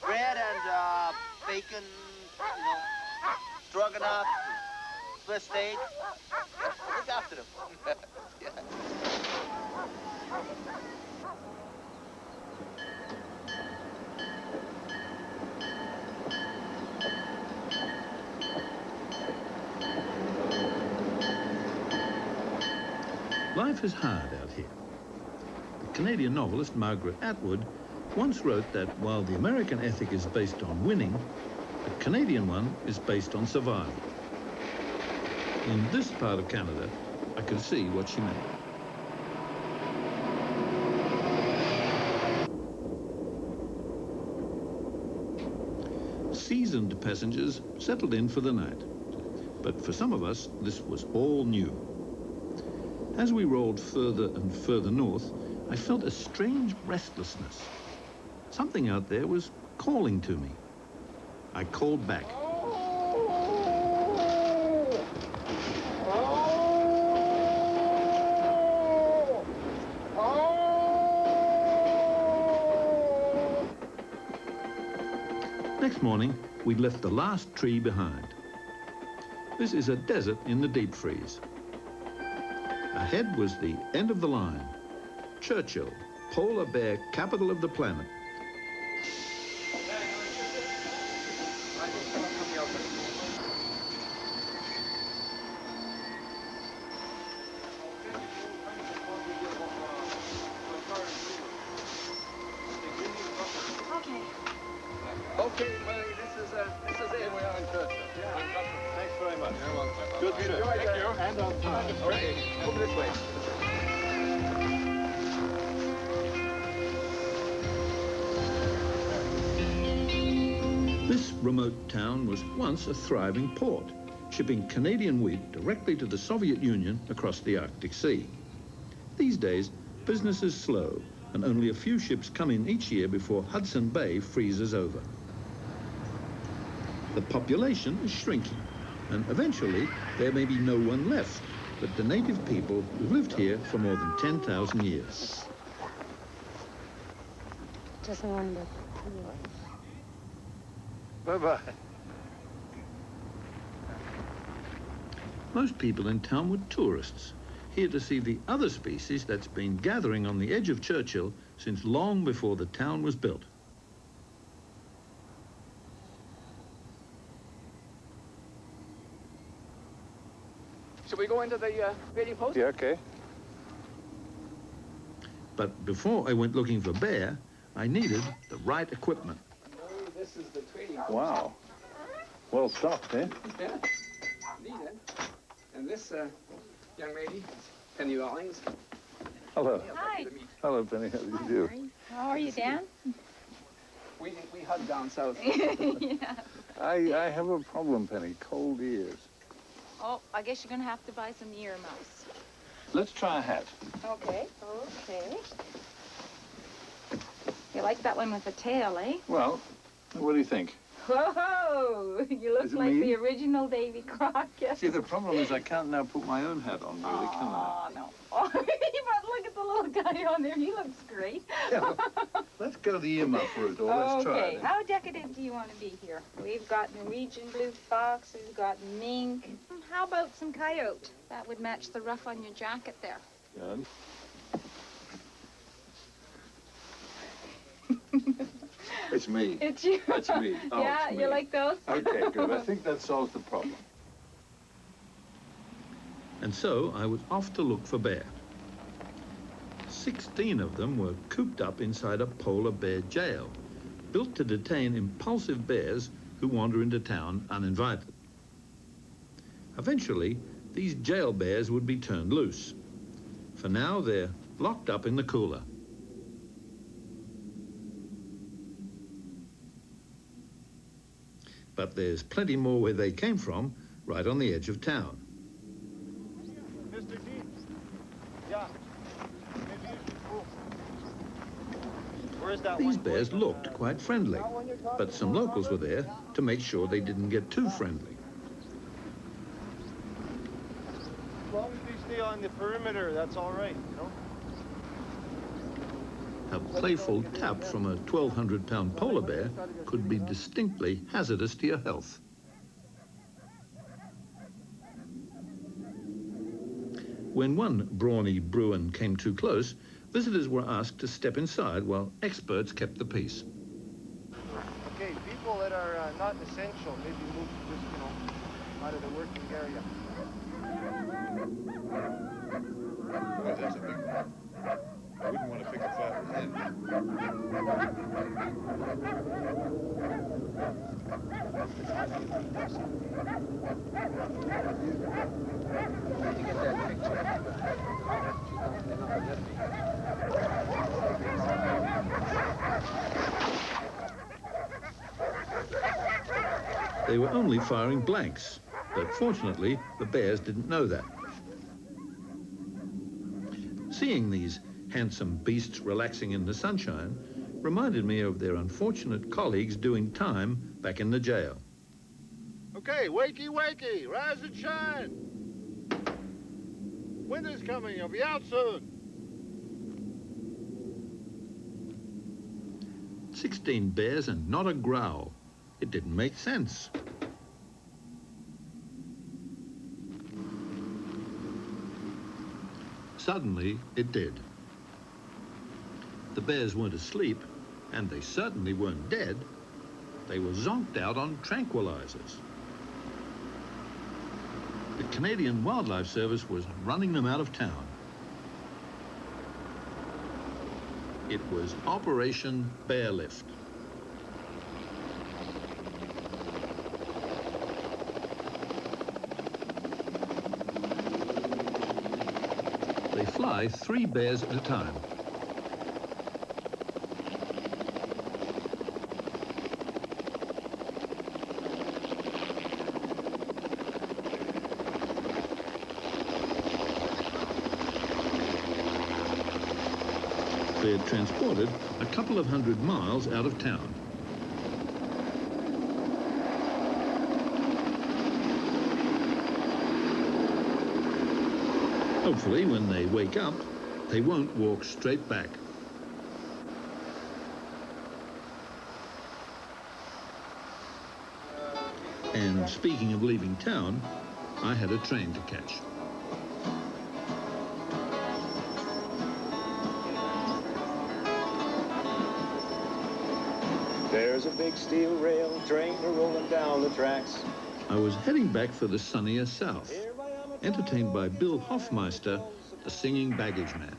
Bread and bacon, you know, stroganoff, Swiss steak. Look after them. Yeah. Life is hard out here. The Canadian novelist Margaret Atwood once wrote that while the American ethic is based on winning, the Canadian one is based on survival. In this part of Canada, I could see what she meant. Seasoned passengers settled in for the night, but for some of us, this was all new. As we rolled further and further north, I felt a strange restlessness. Something out there was calling to me. I called back. Next morning, we'd left the last tree behind. This is a desert in the deep freeze. Ahead was the end of the line. Churchill, polar bear capital of the planet. Okay, buddy, this is it. Here we are in Churchill. Yeah. Thanks very much. You're welcome. Good trip. Enjoy Thank that. you. And on time. Okay. Over this way. This remote town was once a thriving port, shipping Canadian wheat directly to the Soviet Union across the Arctic Sea. These days, business is slow, and only a few ships come in each year before Hudson Bay freezes over. The population is shrinking, and eventually there may be no one left but the native people who've lived here for more than 10,000 years. Just wonder. Bye-bye. Most people in town were tourists, here to see the other species that's been gathering on the edge of Churchill since long before the town was built. Should we go into the trading post? Yeah, okay. But before I went looking for bear, I needed the right equipment. This is the trading post. Wow. Well stocked, eh? Yeah. Neat, eh? And this young lady, Penny Rawlings. Hello. Hi. Hello, Penny. How do you do? How are you, Dan? We hug down south. Yeah. I have a problem, Penny. Cold ears. Oh, I guess you're going to have to buy some earmuffs. Let's try a hat. Okay. Okay. You like that one with the tail, eh? Well, what do you think? Whoa! You look Is it like me? the original Davy Crockett. See, the problem is I can't now put my own hat on, really, can I? Oh, no. Oh, but look at the little guy on there. He looks great. Yeah, let's go the earmuff route, or let's try Okay, it. how decadent do you want to be here? We've got Norwegian blue fox, we've got mink. How about some coyote? That would match the ruff on your jacket there. Good. It's me. It's you. That's me. Oh, yeah, it's you me. like those? Okay, good. I think that solves the problem. And so I was off to look for bear. 16 of them were cooped up inside a polar bear jail, built to detain impulsive bears who wander into town uninvited. Eventually, these jail bears would be turned loose. For now, they're locked up in the cooler. But there's plenty more where they came from, right on the edge of town. Mr. D. Yeah. Where's that These bears looked quite friendly, but some locals were there to make sure they didn't get too friendly. As long as they stay on the perimeter, that's all right, you know? A playful tap from a 1,200-pound polar bear could be distinctly hazardous to your health. When one brawny Bruin came too close, visitors were asked to step inside while experts kept the peace. Okay, people that are not essential, maybe move just, you know, out of the working area. Boy, that's a big one. I wouldn't want to pick a fight with him. To get that picture. They were only firing blanks, but fortunately, the bears didn't know that. Seeing these handsome beasts relaxing in the sunshine reminded me of their unfortunate colleagues doing time back in the jail. Okay, wakey, wakey, rise and shine. Winter's coming, I'll be out soon. 16 bears and not a growl. It didn't make sense. Suddenly, it did. The bears weren't asleep, and they certainly weren't dead. They were zonked out on tranquilizers. The Canadian Wildlife Service was running them out of town. It was Operation Bear Lift. They fly 3 bears at a time. They're transported a couple of 100 miles out of town. Hopefully, when they wake up, they won't walk straight back. And speaking of leaving town, I had a train to catch. There's a big steel rail train rolling down the tracks. I was heading back for the sunnier south, entertained by Bill Hoffmeister, the singing baggage man.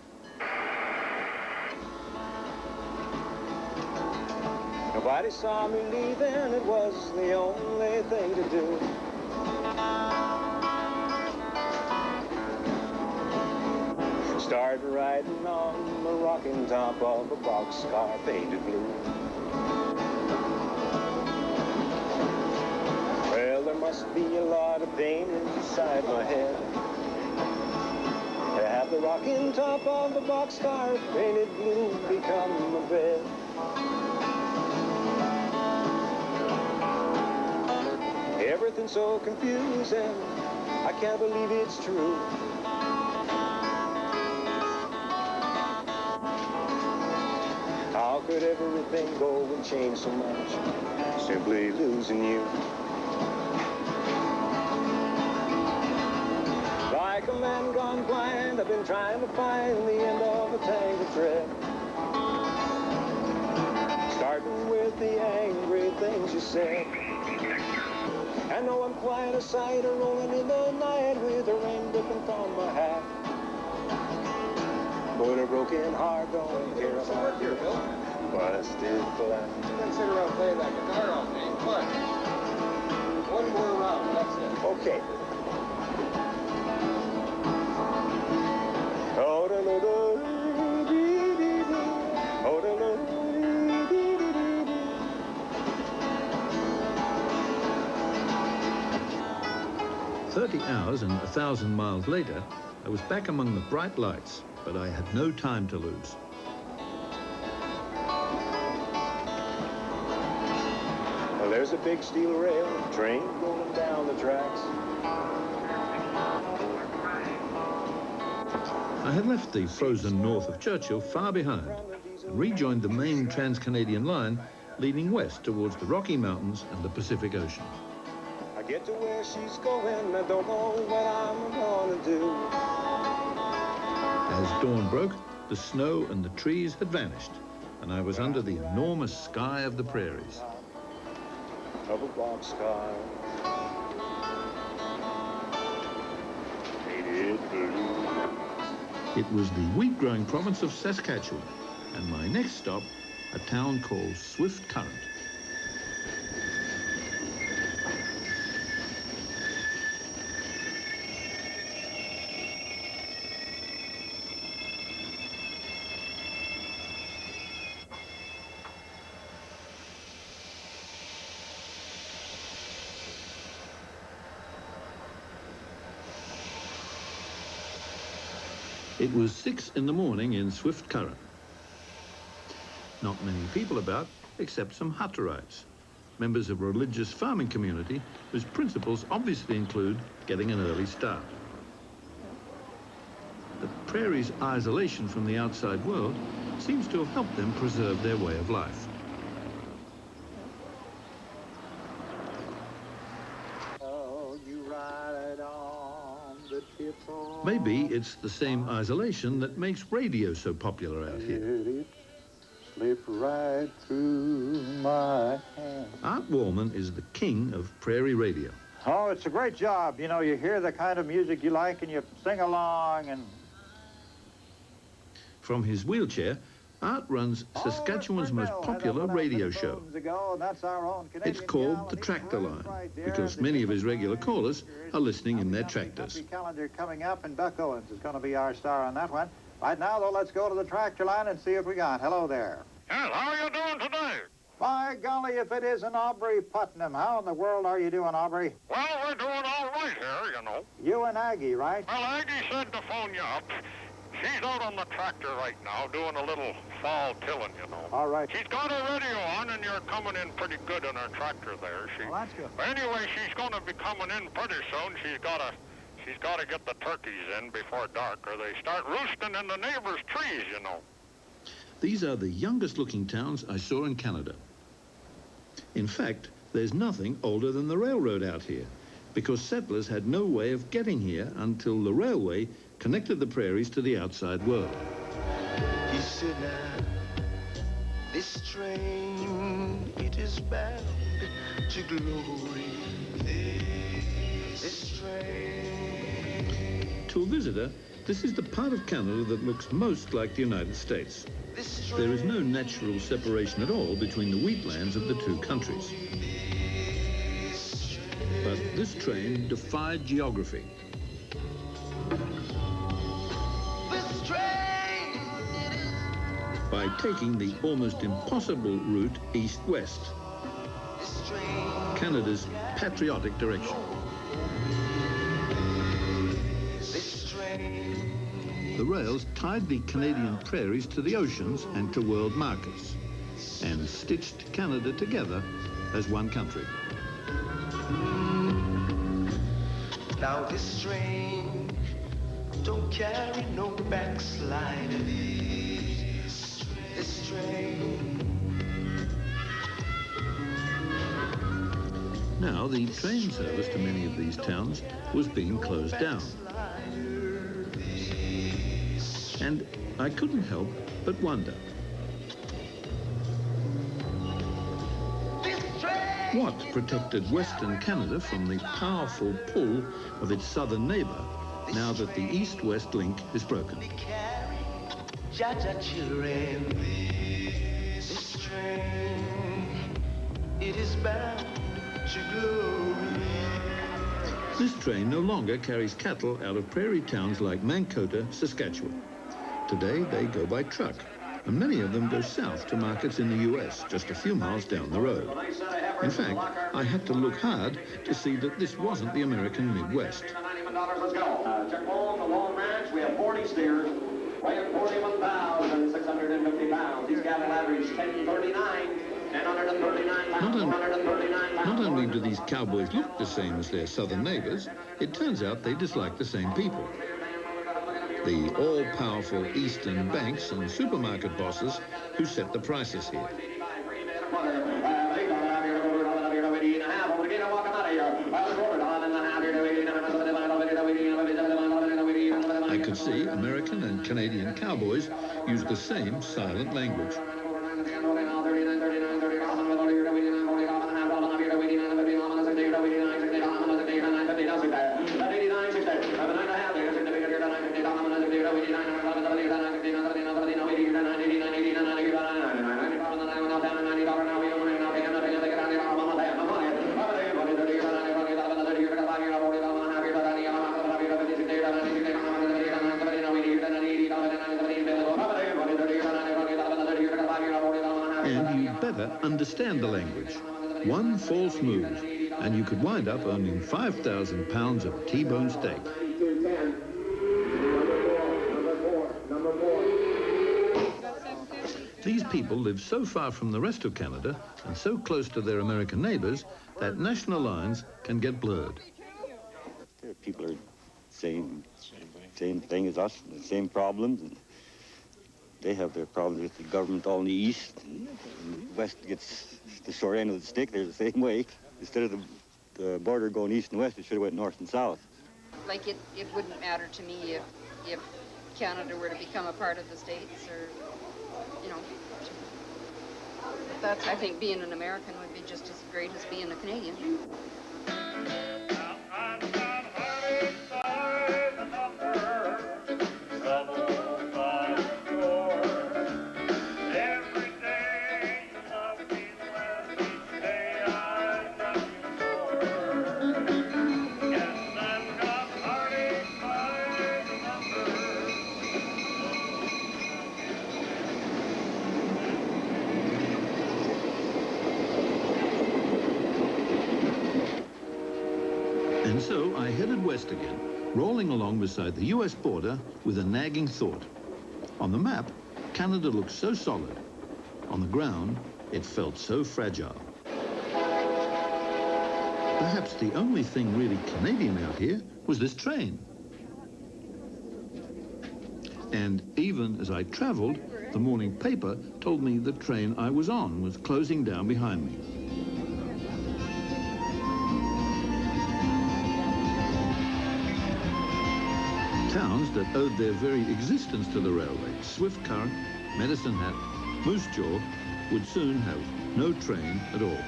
Nobody saw me leaving, it was the only thing to do. Start riding on the rocking top of a boxcar painted blue. Well, there must be a lot of pain inside my head to have the rocking top of the boxcar painted blue become a bed. Everything's so confusing, I can't believe it's true. How could everything go and change so much, simply losing you? Like a man gone blind, I've been trying to find the end of a tangled thread. Starting with the angry things you said. I know I'm quite a sight rolling in the night with the rain dripping from my hat. But a broken heart don't care about you, busted flat. Consider I'll play that guitar off me. Come on. One more round, that's it. Okay. Oh, da, da, da, dee, dee, dee. Oh, da, da, dee, dee, dee, dee. 30 hours and 1,000 miles later, I was back among the bright lights, but I had no time to lose. Well, there's a big steel rail train rolling down the tracks. I had left the frozen north of Churchill far behind and rejoined the main Trans-Canadian line leading west towards the Rocky Mountains and the Pacific Ocean. I get to where she's going, I don't know what I'm gonna do. As dawn broke, the snow and the trees had vanished, and I was under the enormous sky of the prairies. Of a boxcar, painted blue. It was the wheat-growing province of Saskatchewan, and my next stop, a town called Swift Current. It was 6 in the morning in Swift Current. Not many people about, except some Hutterites, members of a religious farming community whose principles obviously include getting an early start. The prairie's isolation from the outside world seems to have helped them preserve their way of life. Maybe it's the same isolation that makes radio so popular out here. Slip right through my hand. Art Wallman is the king of prairie radio. Oh, it's a great job. You know, you hear the kind of music you like and you sing along and... From his wheelchair, Art runs Saskatchewan's most popular radio show. It's called The Tractor Line, because many of his regular callers are listening in their tractors. Calendar coming up, and Buck Owens is going to be our star on that one. Right now, though, let's go to the tractor line and see what we got. Hello there. Yes, how are you doing today? By golly, if it isn't Aubrey Putnam. How in the world are you doing, Aubrey? Well, we're doing all right here, you know. You and Aggie, right? Well, Aggie said to phone you up. She's out on the tractor right now doing a little fall tilling, you know. All right. She's got her radio on, and you're coming in pretty good in her tractor there. Well, that's good. Anyway, she's going to be coming in pretty soon. She's got to get the turkeys in before dark, or they start roosting in the neighbors' trees, you know. These are the youngest looking towns I saw in Canada. In fact, there's nothing older than the railroad out here, because settlers had no way of getting here until the railway connected the prairies to the outside world. He said, now, this train, it is bound to glory. This train. To a visitor, this is the part of Canada that looks most like the United States. There is no natural separation at all between the wheatlands of the two countries. But this train defied geography. This train by taking the almost impossible route east-west, Canada's patriotic direction. The rails tied the Canadian prairies to the oceans and to world markets, and stitched Canada together as one country. Now this train don't carry no backslider. This train. Now, the train service to many of these towns was being closed down. And I couldn't help but wonder, what protected Western Canada from the powerful pull of its southern neighbour now that the east-west link is broken? Children, this train, it is bound to glory. This train no longer carries cattle out of prairie towns like Mankota, Saskatchewan. Today they go by truck, and many of them go south to markets in the US, just a few miles down the road. In fact, I had to look hard to see that this wasn't the American Midwest. Check home, the Long Ranch, we have 40 steers, weighing 41,650 pounds. These cattle average 1039. Not only do these cowboys look the same as their southern neighbors, it turns out they dislike the same people. The all-powerful eastern banks and supermarket bosses who set the prices here. I could see American and Canadian cowboys use the same silent language. And you'd better understand the language. One false move, and you could wind up owning 5,000 pounds of T-bone steak. These people live so far from the rest of Canada and so close to their American neighbors that national lines can get blurred. People are same thing as us, the same problems. And they have their problems with the government all in the east. And the west gets the short end of the stick. They're the same way. Instead of the border going east and west, it should have went north and south. Like it wouldn't matter to me if Canada were to become a part of the States, or, you know. I think being an American would be just as great as being a Canadian. And so I headed west again, rolling along beside the US border with a nagging thought. On the map, Canada looked so solid. On the ground, it felt so fragile. Perhaps the only thing really Canadian out here was this train. And even as I traveled, the morning paper told me the train I was on was closing down behind me. Towns that owed their very existence to the railway, Swift Current, Medicine Hat, Moose Jaw, would soon have no train at all.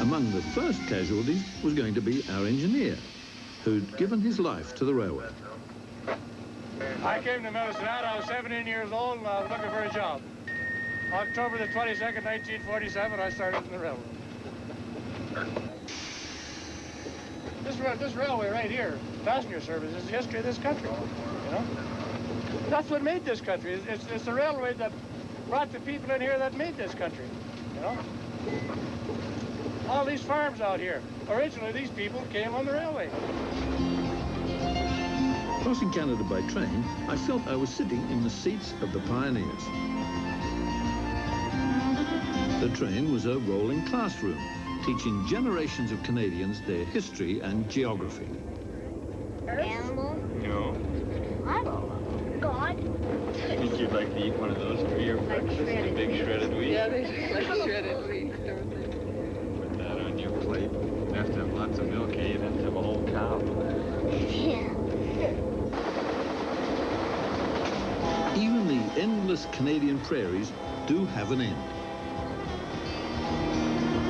Among the first casualties was going to be our engineer, who'd given his life to the railway. I came to Medicine Hat, I was 17 years old, and I was looking for a job. October the 22nd, 1947, I started in the railroad. This railway right here, passenger service, is the history of this country, you know? That's what made this country. It's the railway that brought the people in here that made this country, you know? All these farms out here, originally these people came on the railway. Crossing Canada by train, I felt I was sitting in the seats of the pioneers. The train was a rolling classroom, teaching generations of Canadians their history and geography. Animal? No. I don't know. God? I think you'd like to eat one of those for your breakfast, a big shredded wheat. Yeah, they just like shredded wheat. Put that on your plate. You have to have lots of milk, eh? You'd have to have a whole cow. Yeah. Even the endless Canadian prairies do have an end.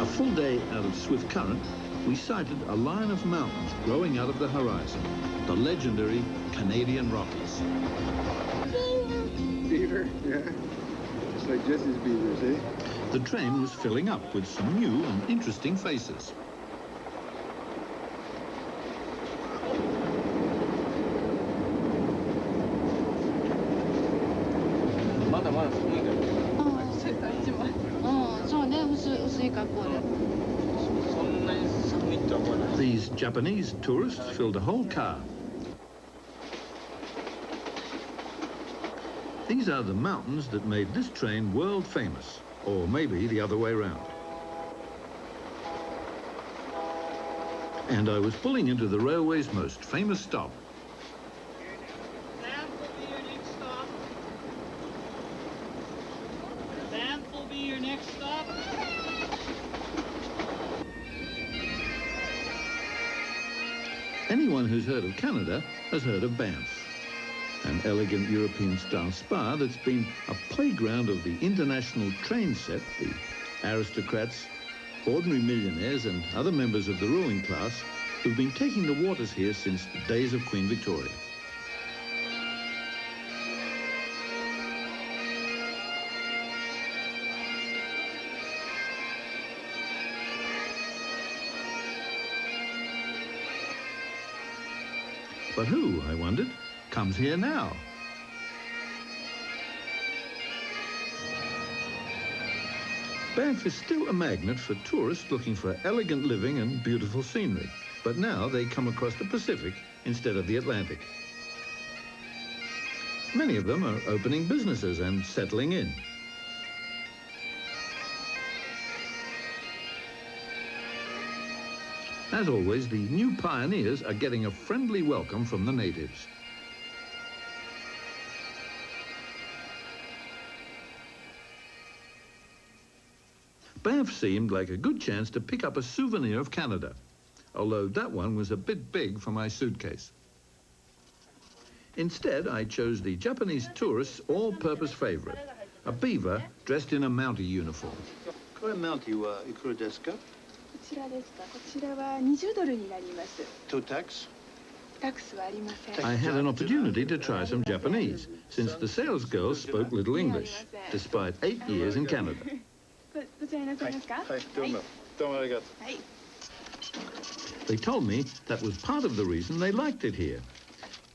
A full day out of Swift Current, we sighted a line of mountains growing out of the horizon, the legendary Canadian Rockies. Beaver, yeah. Just like Jesse's beavers, eh? The train was filling up with some new and interesting faces. These Japanese tourists filled a whole car. These are the mountains that made this train world famous, or maybe the other way around. And I was pulling into the railway's most famous stop. Banff will be your next stop. Banff will be your next stop. Anyone who's heard of Canada has heard of Banff, an elegant European-style spa that's been a playground of the international train set, the aristocrats, ordinary millionaires and other members of the ruling class who've been taking the waters here since the days of Queen Victoria. But who, I wondered, comes here now? Banff is still a magnet for tourists looking for elegant living and beautiful scenery. But now they come across the Pacific instead of the Atlantic. Many of them are opening businesses and settling in. As always, the new pioneers are getting a friendly welcome from the natives. Banff seemed like a good chance to pick up a souvenir of Canada, although that one was a bit big for my suitcase. Instead, I chose the Japanese tourists' all-purpose favorite, a beaver dressed in a Mountie uniform. これ Mountie はいくらですか? こちらですか。こちらは20ドルになります。 To tax? タックスはありません。 I had an opportunity to try some Japanese, since the sales girls spoke little English, despite 8 years in Canada. どちらになさいますか。はい、どうも。どうもありがとう。はい。 They told me that was part of the reason they liked it here.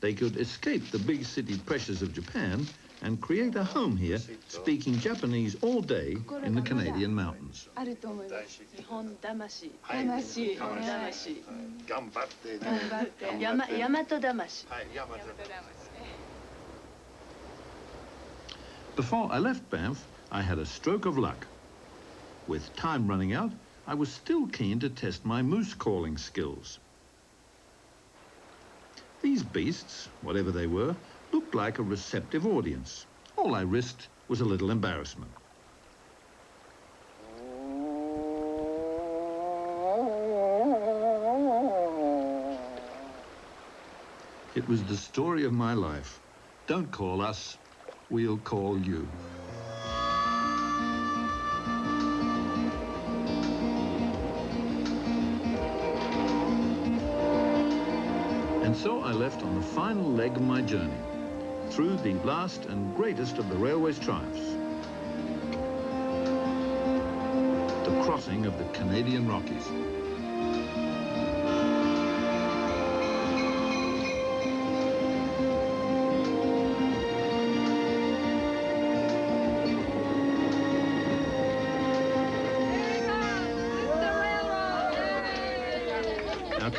They could escape the big city pressures of Japan and create a home here, speaking Japanese all day in the Canadian mountains. あると思います。日本魂。魂。魂。頑張ってね。頑張って。大和魂。はい、大和魂。 Before I left Banff, I had a stroke of luck. With time running out, I was still keen to test my moose calling skills. These beasts, whatever they were, looked like a receptive audience. All I risked was a little embarrassment. It was the story of my life. Don't call us, we'll call you. And so I left on the final leg of my journey, through the last and greatest of the railway's triumphs, the crossing of the Canadian Rockies.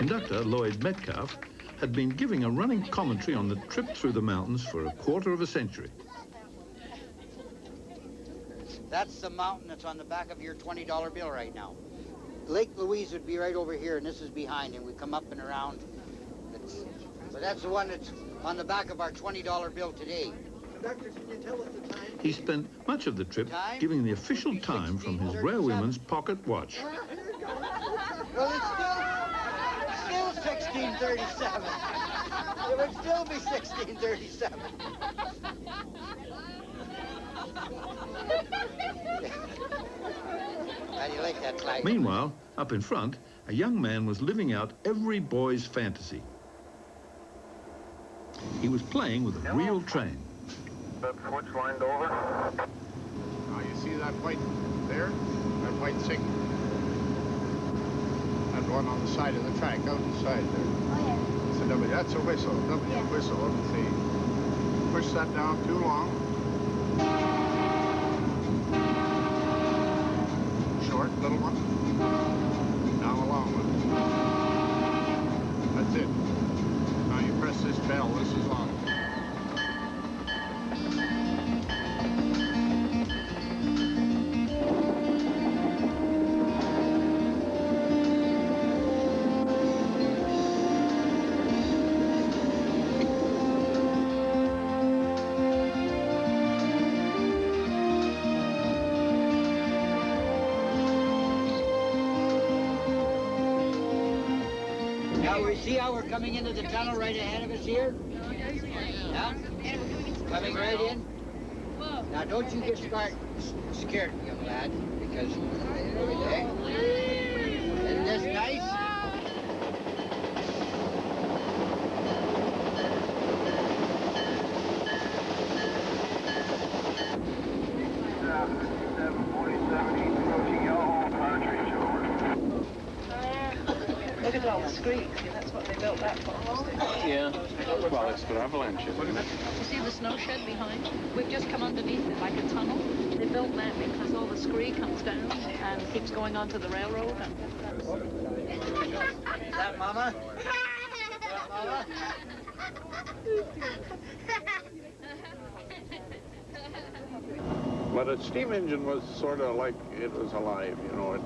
Conductor Lloyd Metcalf had been giving a running commentary on the trip through the mountains for a quarter of a century. That's the mountain that's on the back of your $20 bill right now. Lake Louise would be right over here, and this is behind, and we come up and around. But that's the one that's on the back of our $20 bill today. Conductor, can you tell us the time? He spent much of the trip giving the official time from his railwayman's pocket watch. Well, it's still 1637. It would still be 1637. How do you like that, Clyde? Meanwhile, up in front, a young man was living out every boy's fantasy. He was playing with a real train. Switch lined over. Now you see that white there? That white signal? That one on the side of the track, out the side there. Oh, yeah. It's a W. That's a whistle. W whistle. See, push that down too long. Short, little one. Now a long one. That's it. Now you press this bell. This is long. See how we're coming into the tunnel right ahead of us here? Yeah? Coming right in? Now don't you get scared, young lad, because, okay? Isn't this nice? Look at all the screens. That's what they built that for. Yeah. Well, it's for avalanches, isn't it? You see the snow shed behind? We've just come underneath it like a tunnel. They built that because all the scree comes down and keeps going onto the railroad. Is that Mama? Is that Mama? But a steam engine was sort of like it was alive, you know.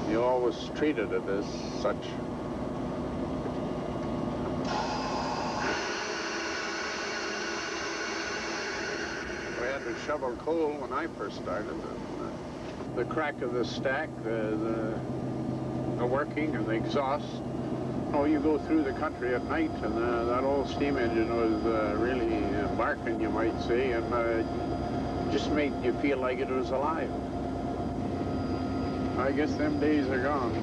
You always treated it as such. We had to shovel coal when I first started. The crack of the stack, the working and the exhaust. Oh, you go through the country at night, and that old steam engine was really barking, you might say, and just made you feel like it was alive. I guess them days are gone.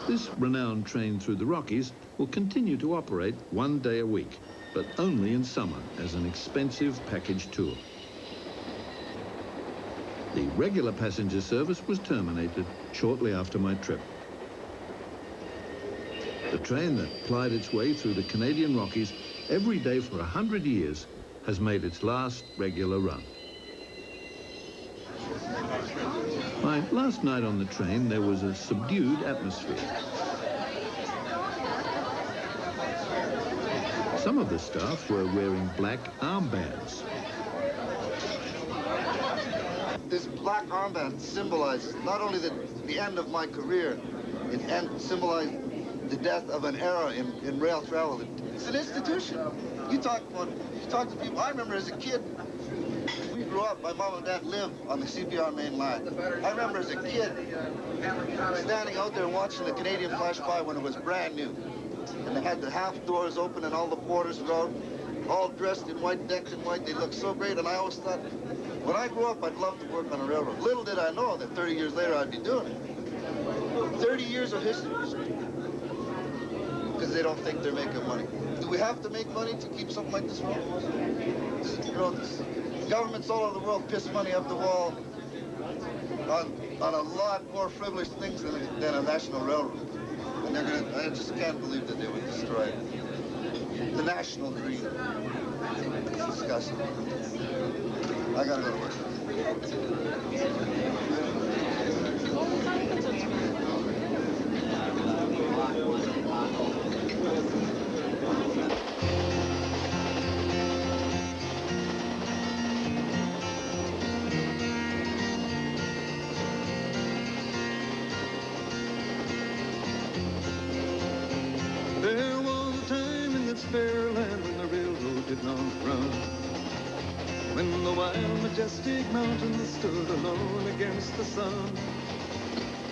This renowned train through the Rockies will continue to operate one day a week, but only in summer as an expensive package tour. The regular passenger service was terminated shortly after my trip. The train that plied its way through the Canadian Rockies every day for 100 years has made its last regular run. My last night on the train, there was a subdued atmosphere. Some of the staff were wearing black armbands. This black armband symbolizes not only the end of my career, it symbolized the death of an era in rail travel. It's an institution. You talk to people. I remember as a kid, we grew up, my mom and dad lived on the CPR main line. I remember as a kid standing out there watching the Canadian flash by when it was brand new. And they had the half doors open and all the porters were out, all dressed in white, decked in white. They looked so great, and I always thought, when I grew up, I'd love to work on a railroad. Little did I know that 30 years later I'd be doing it. 30 years of history. Because they don't think they're making money. Do we have to make money to keep something like this running? You know, governments all over the world piss money up the wall on a lot more frivolous things than a national railroad. And I just can't believe that they would destroy it. The national dream. It's disgusting. I gotta go to work. There was a time in this fair land when the railroad did not run, when the wild, majestic mountains stood alone against the sun.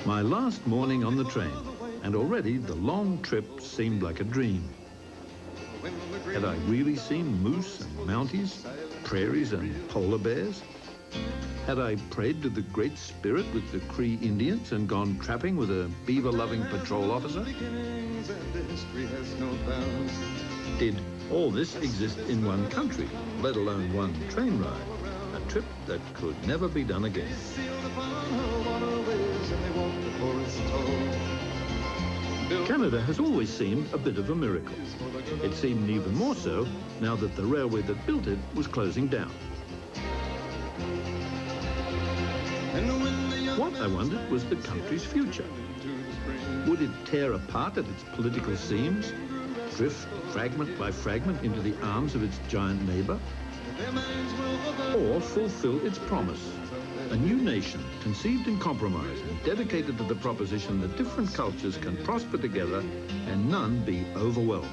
My last morning on the train, and already the long trip seemed like a dream. Had I really seen moose and mounties, prairies and polar bears? Had I prayed to the Great Spirit with the Cree Indians and gone trapping with a beaver-loving patrol officer? Did all this exist in one country, let alone one train ride? A trip that could never be done again. Canada has always seemed a bit of a miracle. It seemed even more so now that the railway that built it was closing down. What, I wondered, was the country's future? Would it tear apart at its political seams, drift fragment by fragment into the arms of its giant neighbor? Or fulfill its promise, a new nation conceived in compromise and dedicated to the proposition that different cultures can prosper together and none be overwhelmed?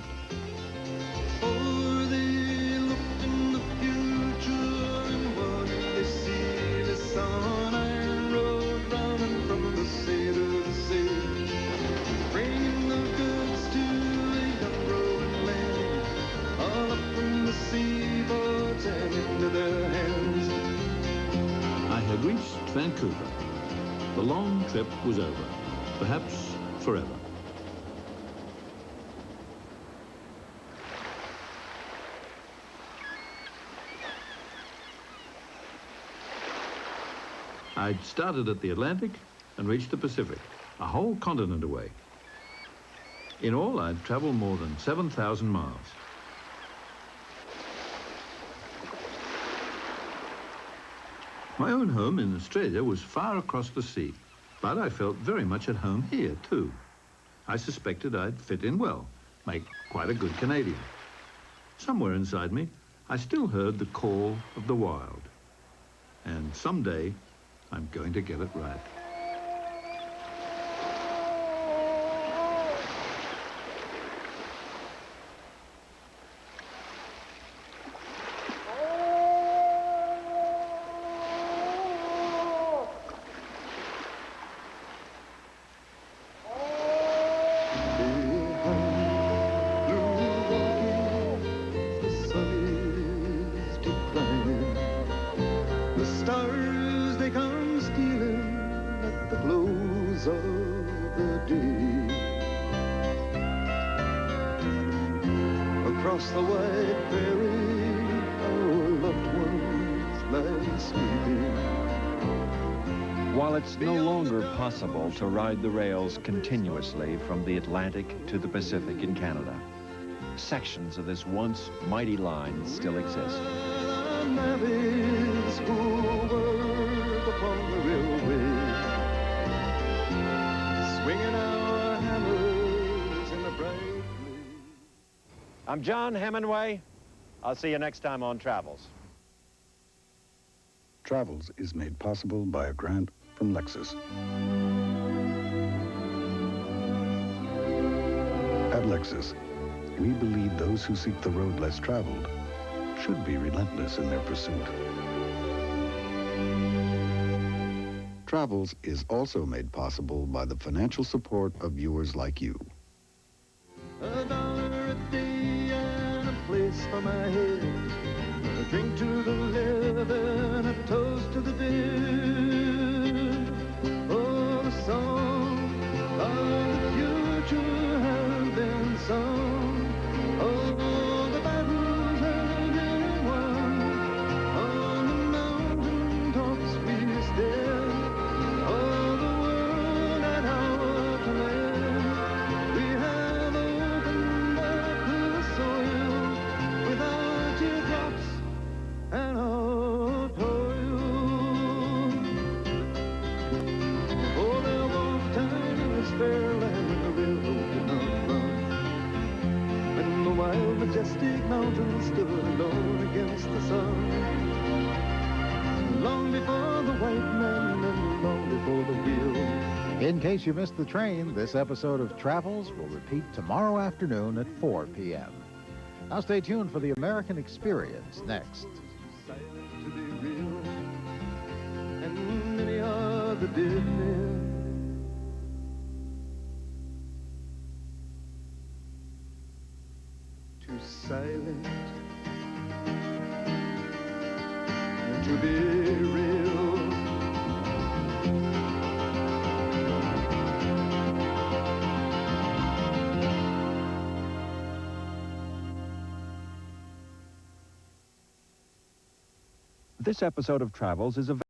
I had reached Vancouver. The long trip was over, perhaps forever. I'd started at the Atlantic and reached the Pacific, a whole continent away. In all, I'd traveled more than 7,000 miles. My own home in Australia was far across the sea, but I felt very much at home here, too. I suspected I'd fit in well, make quite a good Canadian. Somewhere inside me, I still heard the call of the wild. And someday, I'm going to get it right. Across the wide prairie, our loved ones lie sleeping. While it's no longer possible to ride the rails continuously from the Atlantic to the Pacific in Canada, sections of this once mighty line still exist. The navvies who work upon the railway, swinging our hammers in the bright. I'm John Heminway. I'll see you next time on Travels. Travels is made possible by a grant from Lexus. At Lexus, we believe those who seek the road less traveled should be relentless in their pursuit. Travels is also made possible by the financial support of viewers like you. $1 a day and a place for my head, a drink to the living, a toast to the dead. Oh, the song of the future has been sung. Oh, the battles have been won. On the mountain tops we stand. Oh, the world at our command. We have opened up the soil with our teardrops and our toil. rustic mountains stood alone against the sun. Long before the white man and long before the wheel. In case you missed the train, this episode of Travels will repeat tomorrow afternoon at 4 p.m. Now stay tuned for the American Experience next. Silent to be real, and many are the dead men. Too silent to be real. This episode of Travels is available